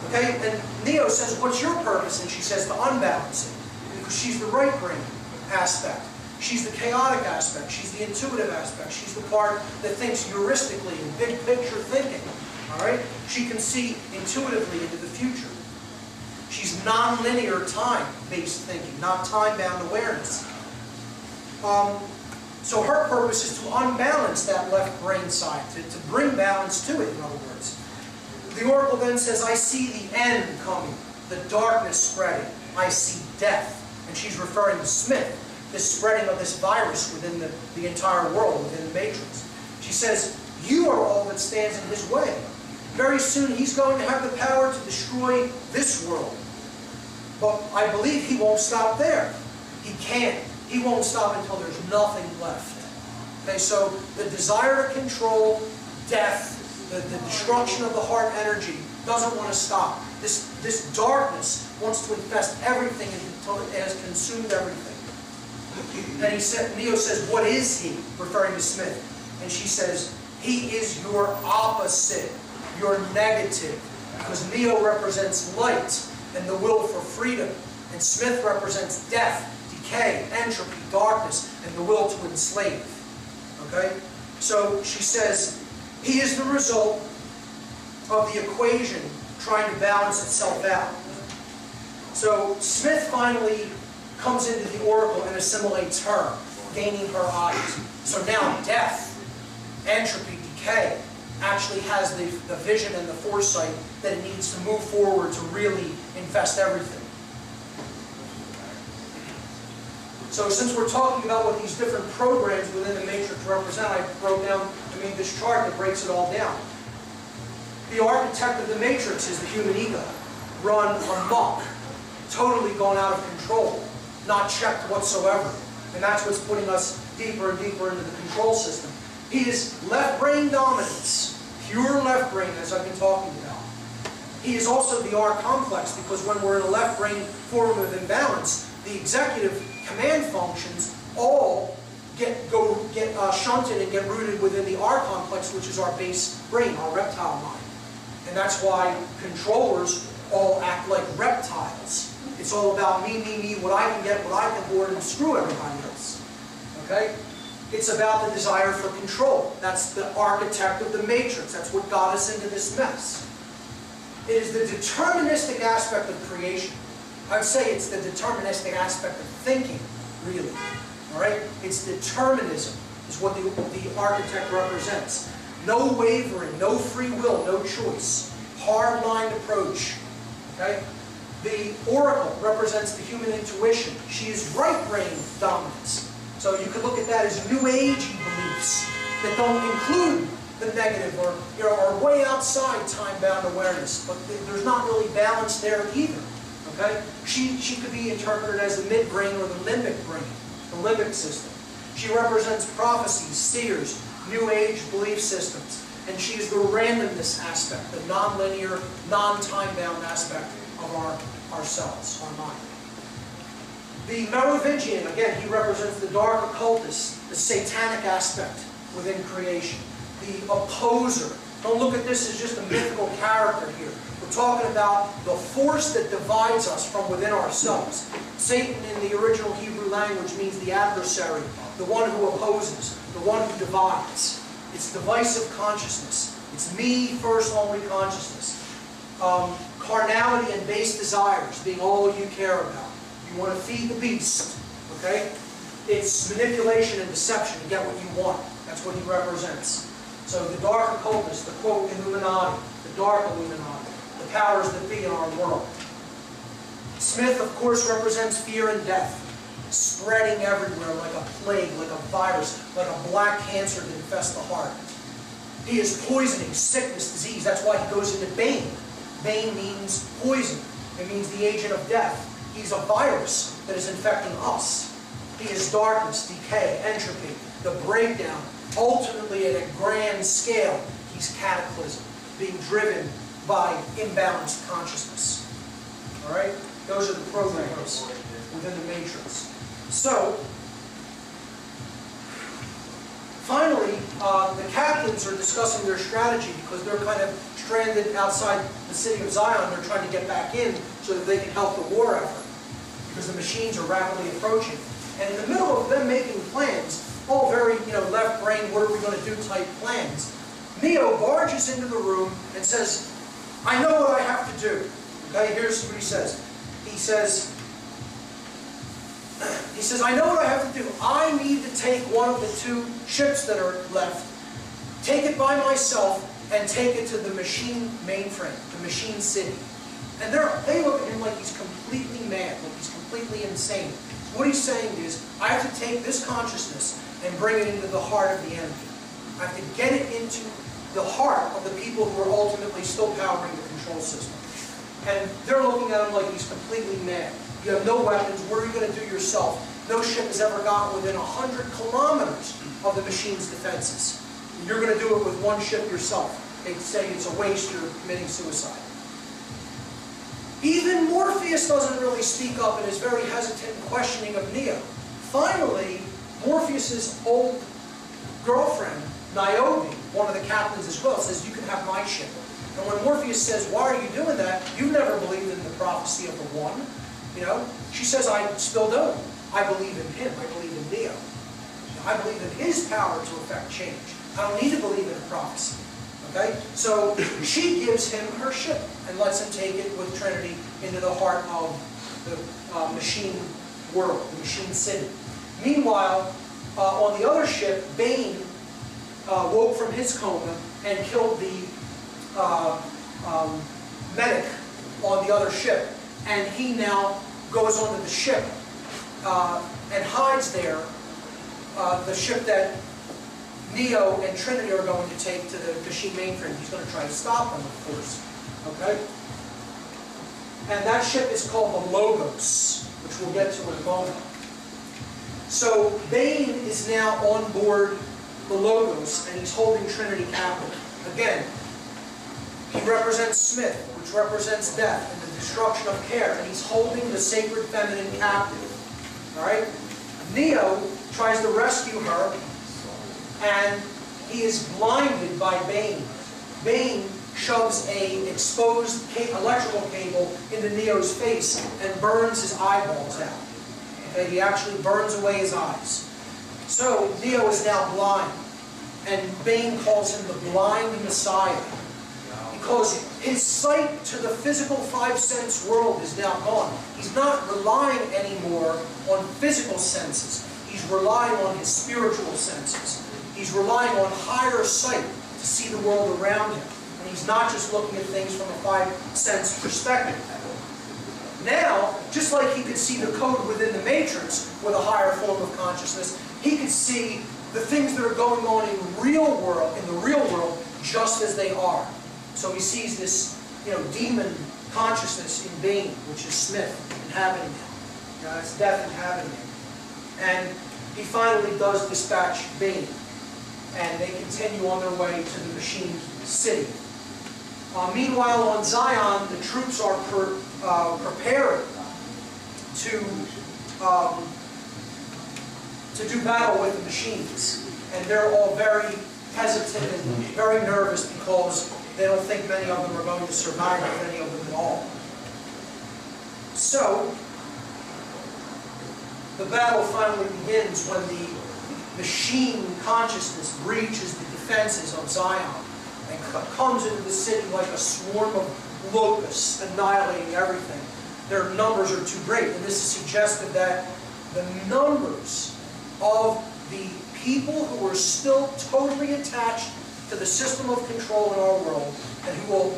Speaker 1: Okay? And Neo says, what's your purpose? And she says to unbalance it, because she's the right brain aspect. She's the chaotic aspect. She's the intuitive aspect. She's the part that thinks heuristically and big picture thinking. All right? She can see intuitively into the future. She's non-linear time-based thinking, not time-bound awareness. So her purpose is to unbalance that left brain side, to bring balance to it, in other words. The oracle then says, I see the end coming, the darkness spreading. I see death. And she's referring to Smith, this spreading of this virus within the entire world, within the Matrix. She says, you are all that stands in his way. Very soon he's going to have the power to destroy this world. But I believe he won't stop there. He can't. He won't stop until there's nothing left. Okay, so the desire to control death, the destruction of the heart energy, doesn't want to stop. This darkness wants to infest everything until it has consumed everything. And Neo says, what is he? Referring to Smith. And she says, he is your opposite, your negative. Because Neo represents light and the will for freedom. And Smith represents death, decay, entropy, darkness, and the will to enslave. Okay? So she says, he is the result of the equation trying to balance itself out. So Smith finally comes into the oracle and assimilates her, gaining her eyes. So now death, entropy, decay, actually has the vision and the foresight that it needs to move forward to really infest everything. So since we're talking about what these different programs within the Matrix represent, I made this chart that breaks it all down. The architect of the Matrix is the human ego, run amok, totally gone out of control, not checked whatsoever. And that's what's putting us deeper and deeper into the control system. He is left brain dominance, pure left brain, as I've been talking about. He is also the R complex, because when we're in a left brain form of imbalance, the executive command functions all get shunted and get rooted within the R complex, which is our base brain, our reptile mind. And that's why controllers all act like reptiles. It's all about me, me, me, what I can get, what I can hoard, and screw everybody else. Okay? It's about the desire for control. That's the architect of the Matrix. That's what got us into this mess. It is the deterministic aspect of creation. I would say it's the deterministic aspect of thinking, really. All right? It's determinism is what the architect represents. No wavering, no free will, no choice. Hard-lined approach. Okay? The oracle represents the human intuition. She is right brain dominance. So you could look at that as New Agey beliefs that don't include the negative or are way outside time-bound awareness. But there's not really balance there either. Okay? She could be interpreted as the midbrain or the limbic brain, the limbic system. She represents prophecies, seers, New Age belief systems. And she is the randomness aspect, the non-linear, non-time-bound aspect of ourselves, our mind. The Merovingian, again, he represents the dark occultist, the satanic aspect within creation. The opposer. Don't look at this as just a mythical character here. We're talking about the force that divides us from within ourselves. Satan in the original Hebrew language means the adversary, the one who opposes, the one who divides. It's divisive consciousness. It's me first only consciousness. Carnality and base desires being all you care about. You want to feed the beast. Okay? It's manipulation and deception to get what you want. That's what he represents. So the dark occultist, the quote Illuminati, the dark Illuminati, the powers that be in our world. Smith, of course, represents fear and death, spreading everywhere like a plague, like a virus, like a black cancer that infests the heart. He is poisoning, sickness, disease. That's why he goes into Bane. Bane means poison. It means the agent of death. He's a virus that is infecting us. He is darkness, decay, entropy, the breakdown. Ultimately, at a grand scale, he's cataclysm, being driven by imbalanced consciousness. All right? Those are the programs within the matrix. So, finally, the captains are discussing their strategy because they're kind of stranded outside the city of Zion. They're trying to get back in so that they can help the war effort because the machines are rapidly approaching. And in the middle of them making plans, all very, left brain, what are we going to do type plans, Neo barges into the room and says, I know what I have to do. Okay, here's what he says. He says, I know what I have to do. I need to take one of the 2 ships that are left, take it by myself, and take it to the machine mainframe, the machine city. And they look at him like he's completely mad, like he's completely insane. What he's saying is, I have to take this consciousness and bring it into the heart of the enemy. I have to get it into the heart of the people who are ultimately still powering the control system. And they're looking at him like he's completely mad. You have no weapons. What are you going to do yourself? No ship has ever gotten within 100 kilometers of the machine's defenses. You're going to do it with 1 ship yourself. They say it's a waste, you're committing suicide. Even Morpheus doesn't really speak up and is very hesitant and questioning of Neo. Finally, Morpheus's old girlfriend, Niobe, one of the captains as well, says, you can have my ship. And when Morpheus says, why are you doing that? You've never believed in the prophecy of the One. She says, I still don't. I believe in him. I believe in Neo. I believe in his power to effect change. I don't need to believe in a prophecy. Okay? So she gives him her ship and lets him take it with Trinity into the heart of the machine world, the machine city. Meanwhile, on the other ship, Bane woke from his coma and killed the medic on the other ship. And he now goes onto the ship and hides there, the ship that Neo and Trinity are going to take to the machine mainframe. He's going to try to stop them, of course. Okay? And that ship is called the Logos, which we'll get to in a moment. So Bane is now on board the Logos, and he's holding Trinity captive. Again, he represents Smith, which represents death and the destruction of care, and he's holding the sacred feminine captive. All right? Neo tries to rescue her, and he is blinded by Bane. Bane shoves an exposed electrical cable into Neo's face and burns his eyeballs out. Okay? He actually burns away his eyes. So Neo is now blind, and Bane calls him the blind Messiah. Because his sight to the physical 5-sense world is now gone. He's not relying anymore on physical senses. He's relying on his spiritual senses. He's relying on higher sight to see the world around him. And he's not just looking at things from a 5-sense perspective. Now, just like he could see the code within the Matrix with a higher form of consciousness, he could see the things that are going on in the real world, just as they are. So he sees this, demon consciousness in Bane, which is Smith, inhabiting him. It's death inhabiting him. And he finally does dispatch Bane. And they continue on their way to the machine city. Meanwhile, on Zion, the troops are prepared to do battle with the machines. And they're all very hesitant and very nervous because they don't think many of them are going to survive, if any of them at all. So, the battle finally begins when the machine consciousness breaches the defenses of Zion and comes into the city like a swarm of locusts, annihilating everything. Their numbers are too great, and this is suggestive that the numbers of the people who are still totally attached to the system of control in our world, and who will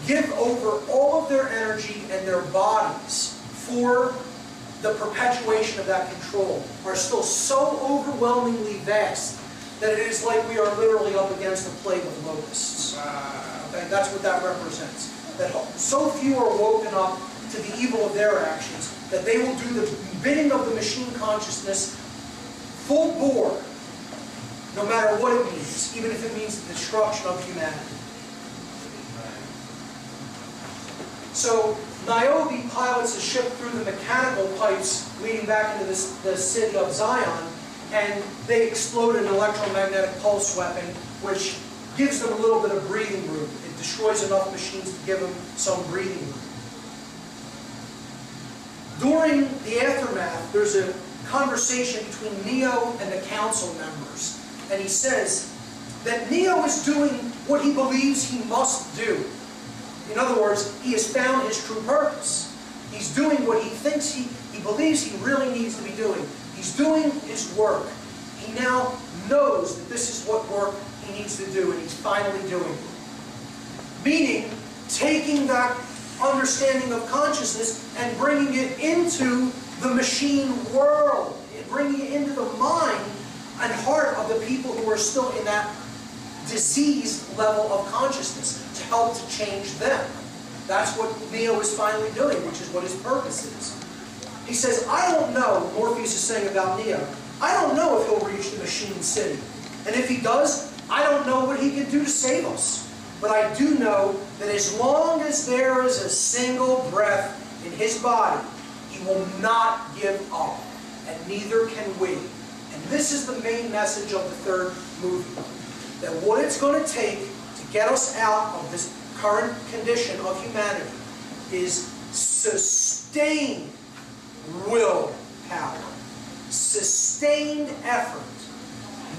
Speaker 1: give over all of their energy and their bodies for the perpetuation of that control, are still so overwhelmingly vast that it is like we are literally up against a plague of locusts. Okay? That's what that represents. That so few are woken up to the evil of their actions that they will do the bidding of the machine consciousness full bore, no matter what it means, even if it means the destruction of humanity. So Niobe pilots a ship through the mechanical pipes leading back into the city of Zion, and they explode an electromagnetic pulse weapon, which gives them a little bit of breathing room. It destroys enough machines to give them some breathing room. During the aftermath, there's a conversation between Neo and the council members, and he says that Neo is doing what he believes he must do. In other words, he has found his true purpose. He's doing what he thinks he believes he really needs to be doing. He's doing his work. He now knows that this is what work he needs to do, and he's finally doing it. Meaning, taking that understanding of consciousness and bringing it into the machine world, bringing it into the mind and heart of the people who are still in that diseased level of consciousness, to help to change them. That's what Neo is finally doing, which is what his purpose is. He says, I don't know, Morpheus is saying about Neo, I don't know if he'll reach the machine city. And if he does, I don't know what he can do to save us. But I do know that as long as there is a single breath in his body, he will not give up, and neither can we. And this is the main message of the third movie. That what it's going to take to get us out of this current condition of humanity is sustained willpower, sustained effort,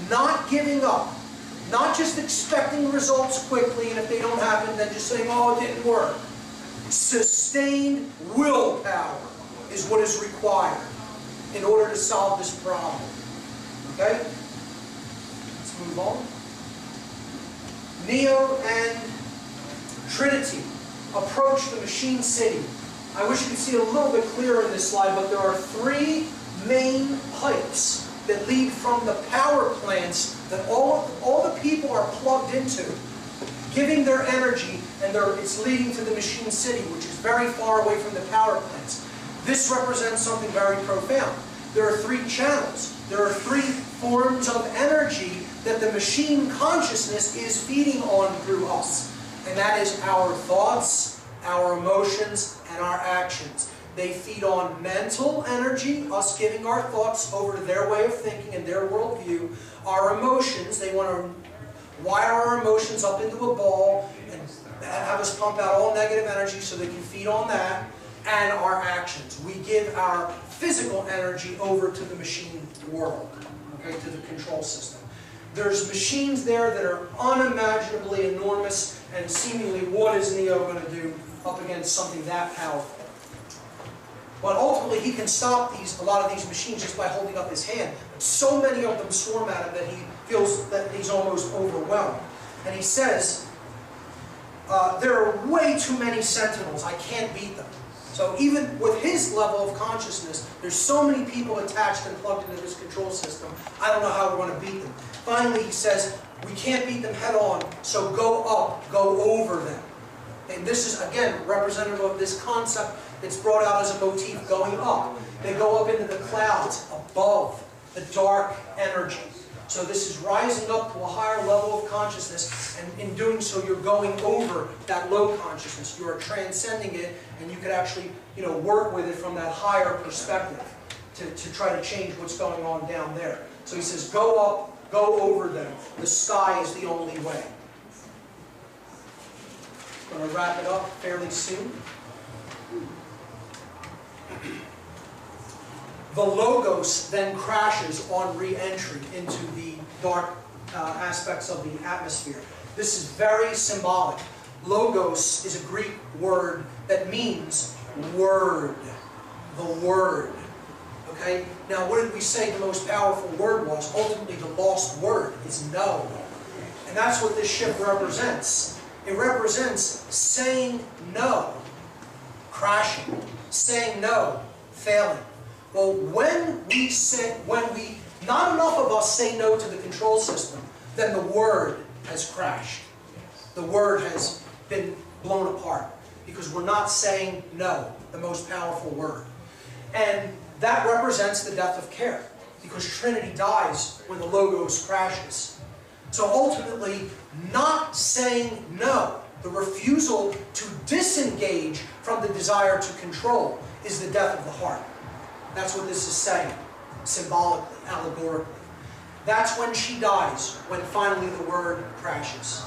Speaker 1: not giving up, not just expecting results quickly, and if they don't happen, then just saying, oh, it didn't work. Sustained willpower is what is required in order to solve this problem. Okay? Let's move on. Neo and Trinity approach the machine city. I wish you could see it a little bit clearer in this slide, but there are three main pipes that lead from the power plants that all the people are plugged into, giving their energy, and it's leading to the machine city, which is very far away from the power plants. This represents something very profound. There are three channels. There are three forms of energy that the machine consciousness is feeding on through us. And that is our thoughts, our emotions, and our actions. They feed on mental energy, us giving our thoughts over to their way of thinking and their worldview. Our emotions, they want to wire our emotions up into a ball and have us pump out all negative energy so they can feed on that. And our actions. We give our physical energy over to the machine world, okay, to the control system. There's machines there that are unimaginably enormous, and seemingly what is Neo going to do up against something that powerful? But ultimately he can stop a lot of these machines just by holding up his hand. But so many of them swarm at him that he feels that he's almost overwhelmed. And he says, there are way too many sentinels, I can't beat them. So even with his level of consciousness, there's so many people attached and plugged into this control system, I don't know how we're going to beat them. Finally, he says, we can't beat them head on, so go up, go over them. And this is, again, representative of this concept that's brought out as a motif, going up. They go up into the clouds, above the dark energy. So this is rising up to a higher level of consciousness, and in doing so, you're going over that low consciousness. You are transcending it, and you could actually, work with it from that higher perspective to try to change what's going on down there. So he says, go up, go over them. The sky is the only way. I'm going to wrap it up fairly soon. The Logos then crashes on re-entry into the dark aspects of the atmosphere. This is very symbolic. Logos is a Greek word that means word. The word. Okay? Now, what did we say the most powerful word was? Ultimately, the lost word is no. And that's what this ship represents. It represents saying no, crashing, saying no, failing. Well, not enough of us say no to the control system, then the word has crashed. The word has been blown apart because we're not saying no, the most powerful word. And that represents the death of care, because Trinity dies when the Logos crashes. So ultimately, not saying no, The refusal to disengage from the desire to control is the death of the heart. That's what this is saying, symbolically, allegorically. That's when she dies, when finally the word crashes.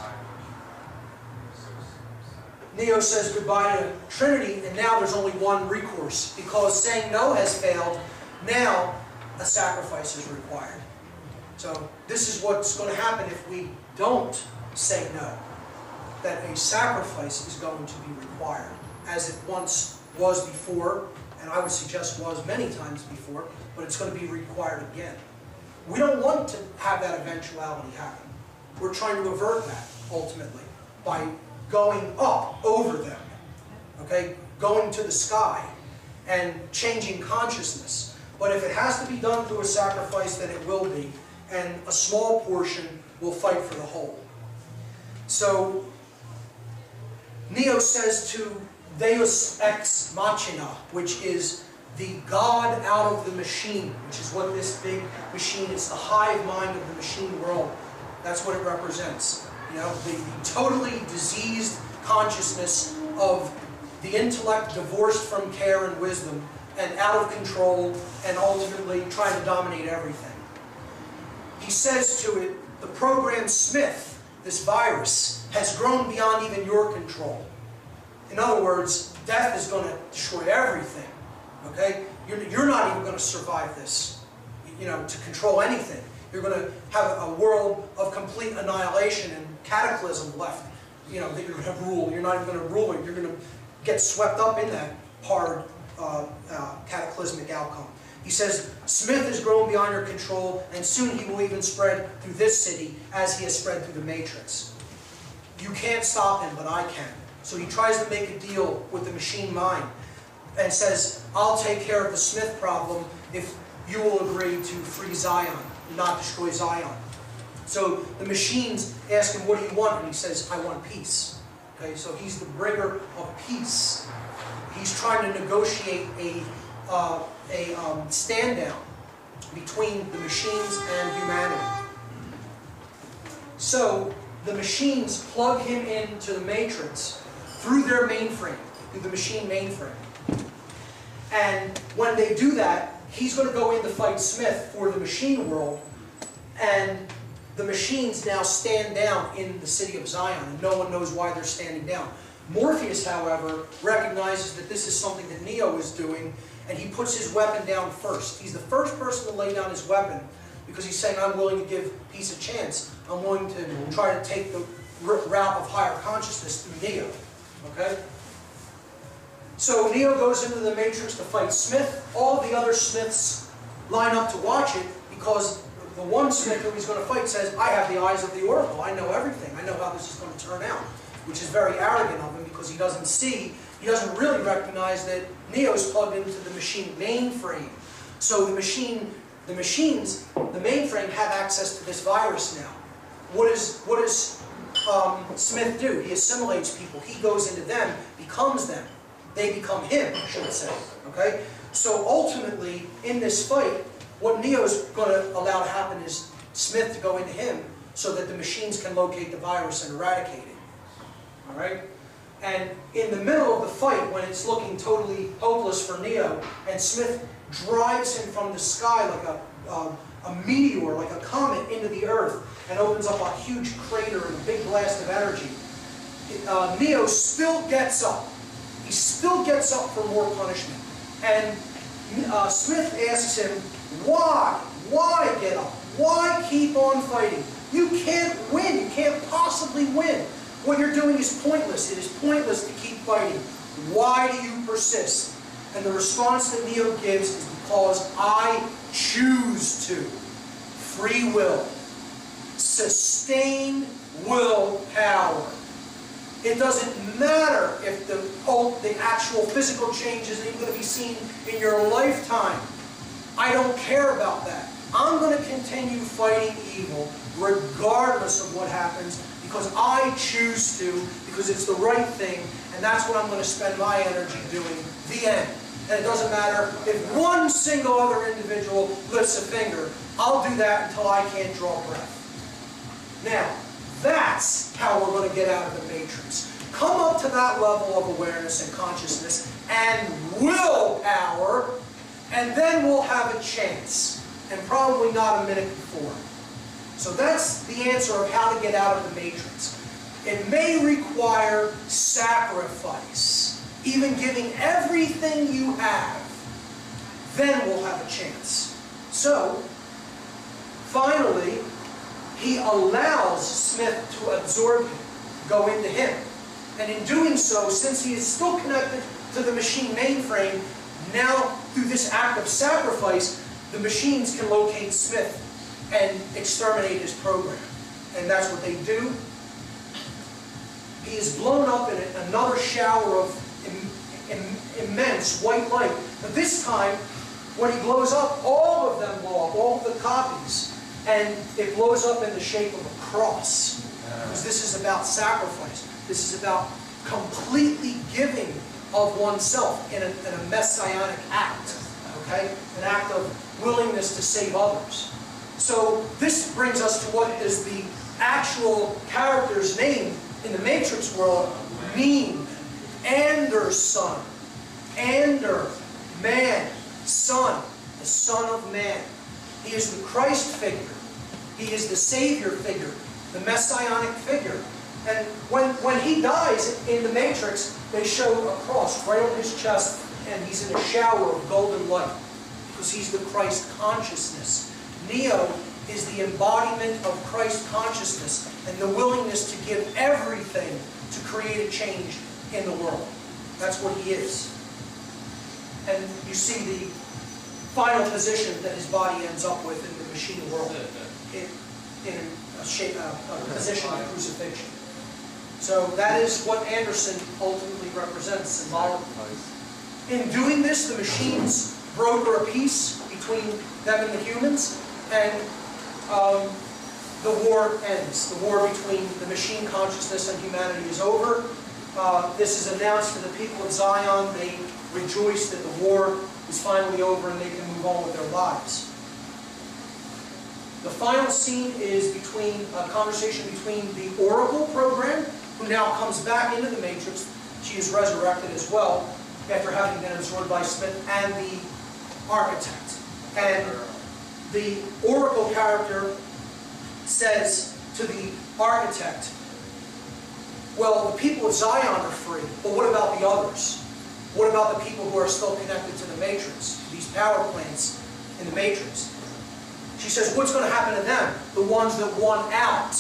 Speaker 1: Neo says goodbye to Trinity, and now there's only one recourse. Because saying no has failed, now a sacrifice is required. So this is what's going to happen if we don't say no. That a sacrifice is going to be required, as it once was before, and I would suggest was many times before, but it's going to be required again. We don't want to have that eventuality happen. We're trying to avert that, ultimately, by going up over them, okay? Going to the sky and changing consciousness. But if it has to be done through a sacrifice, then it will be, and a small portion will fight for the whole. So, Neo says to Deus ex machina, which is the God out of the machine, which is what this big machine is, the hive mind of the machine world. That's what it represents. You know, the totally diseased consciousness of the intellect divorced from care and wisdom and out of control and ultimately trying to dominate everything. He says to it, the program Smith, this virus, has grown beyond even your control. In other words, death is going to destroy everything. Okay? You're not even going to survive this, you know, to control anything. You're going to have a world of complete annihilation and cataclysm left, you know, that you're going to rule. You're not even going to rule it. You're going to get swept up in that hard cataclysmic outcome. He says, Smith has grown beyond your control, and soon he will even spread through this city as he has spread through the Matrix. You can't stop him, but I can. So he tries to make a deal with the machine mind and says, I'll take care of the Smith problem if you will agree to free Zion, not destroy Zion. So the machines ask him, what do you want? And he says, I want peace. Okay, so he's the bringer of peace. He's trying to negotiate a stand-down between the machines and humanity. So the machines plug him into the Matrix through their mainframe, through the machine mainframe. And when they do that, he's going to go in to fight Smith for the machine world, and the machines now stand down in the city of Zion, and no one knows why they're standing down. Morpheus, however, recognizes that this is something that Neo is doing, and he puts his weapon down first. He's the first person to lay down his weapon, because he's saying, I'm willing to give peace a chance. I'm willing to try to take the route of higher consciousness through Neo. Okay? So Neo goes into the Matrix to fight Smith. All the other Smiths line up to watch it, because the one Smith who he's going to fight says, I have the eyes of the Oracle. I know everything. I know how this is going to turn out. Which is very arrogant of him, because he doesn't see, he doesn't really recognize that Neo's plugged into the machine mainframe. So the machines, the mainframe have access to this virus now. What does Smith do? He assimilates people. He goes into them, becomes them. They become him, I should say. Okay? So ultimately, in this fight, what Neo's going to allow to happen is Smith to go into him so that the machines can locate the virus and eradicate it. Alright? And in the middle of the fight, when it's looking totally hopeless for Neo, and Smith drives him from the sky like a meteor, like a comet, into the earth, and opens up a huge crater and a big blast of energy, Neo still gets up. He still gets up for more punishment. And Smith asks him, why? Why get up? Why keep on fighting? You can't win. You can't possibly win. What you're doing is pointless. It is pointless to keep fighting. Why do you persist? And the response that Neo gives is because I choose to. Free will. Sustained willpower. It doesn't matter if the actual physical change isn't even going to be seen in your lifetime. I don't care about that. I'm going to continue fighting evil regardless of what happens, because I choose to, because it's the right thing, and that's what I'm going to spend my energy doing. The end. And it doesn't matter if one single other individual lifts a finger. I'll do that until I can't draw breath. Now, that's how we're going to get out of the Matrix. come up to that level of awareness and consciousness and willpower, and then we'll have a chance, and probably not a minute before. So that's the answer of how to get out of the matrix. It may require sacrifice, even giving everything you have, then we'll have a chance. So, finally, he allows Smith to absorb him, go into him. And in doing so, since he is still connected to the machine mainframe, now through this act of sacrifice, the machines can locate Smith and exterminate his program. And that's what they do. He is blown up in another shower of immense white light. But this time, when he blows up, all of them blow up, all of the copies. And it blows up in the shape of a cross. Because this is about sacrifice. This is about completely giving of oneself in a messianic act. Okay? An act of willingness to save others. So this brings us to what is the actual character's name in the Matrix world mean. Anderson. Ander. Man. Son. The Son of Man. He is the Christ figure. He is the Savior figure. The Messianic figure. And when he dies in the Matrix, they show a cross right on his chest, and he's in a shower of golden light. Because he's the Christ consciousness. Neo is the embodiment of Christ consciousness and the willingness to give everything to create a change in the world. That's what he is. And you see the final position that his body ends up with in the machine world, in a position of crucifixion. So that is what Anderson ultimately represents symbolically. In doing this, the machines broker a peace between them and the humans, and the war ends. The war between the machine consciousness and humanity is over. This is announced to the people of Zion. They rejoice that the war is finally over and they can move on with their lives. The final scene is between a conversation between the Oracle program, who now comes back into the Matrix. She is resurrected as well, after having been absorbed by Smith, and the architect. And the Oracle character says to the architect, well, the people of Zion are free, but what about the others? What about the people who are still connected to the Matrix, to these power plants in the Matrix? She says, what's going to happen to them? The ones that won out.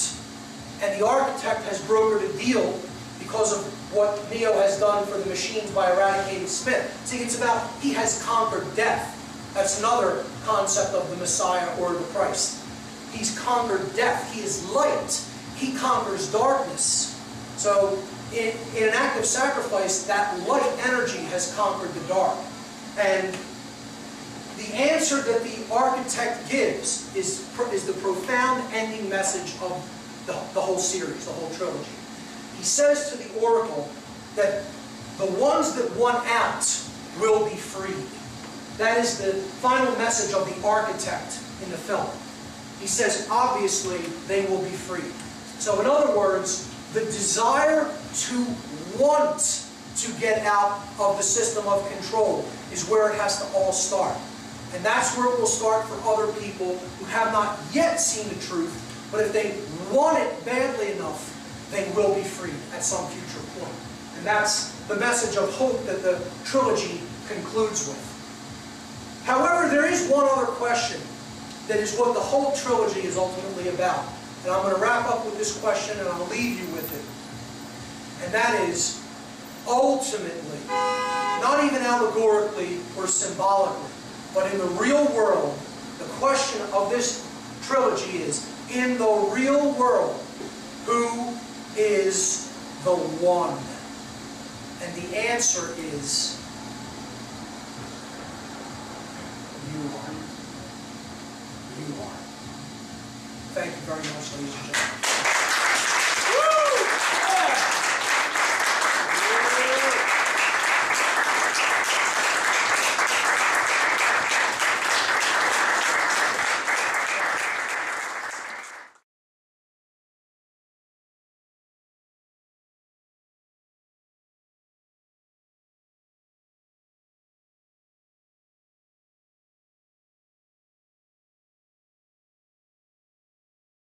Speaker 1: And the architect has brokered a deal because of what Neo has done for the machines by eradicating Smith. See, it's about, he has conquered death. That's another concept of the Messiah or the Christ. He's conquered death. He is light. He conquers darkness. So, in an act of sacrifice, that light energy has conquered the dark. And the answer that the architect gives is the profound ending message of the whole series, the whole trilogy. He says to the Oracle that the ones that won out will be freed. That is the final message of the architect in the film. He says, obviously, they will be freed. So in other words, the desire to want to get out of the system of control is where it has to all start. And that's where it will start for other people who have not yet seen the truth, but if they want it badly enough, they will be freed at some future point. And that's the message of hope that the trilogy concludes with. However, there is one other question that is what the whole trilogy is ultimately about. And I'm going to wrap up with this question and I'll leave you with it. And that is, ultimately, not even allegorically or symbolically, but in the real world, the question of this trilogy is, in the real world, who is the one? And the answer is, you are. You are. Thank you very much, ladies and gentlemen.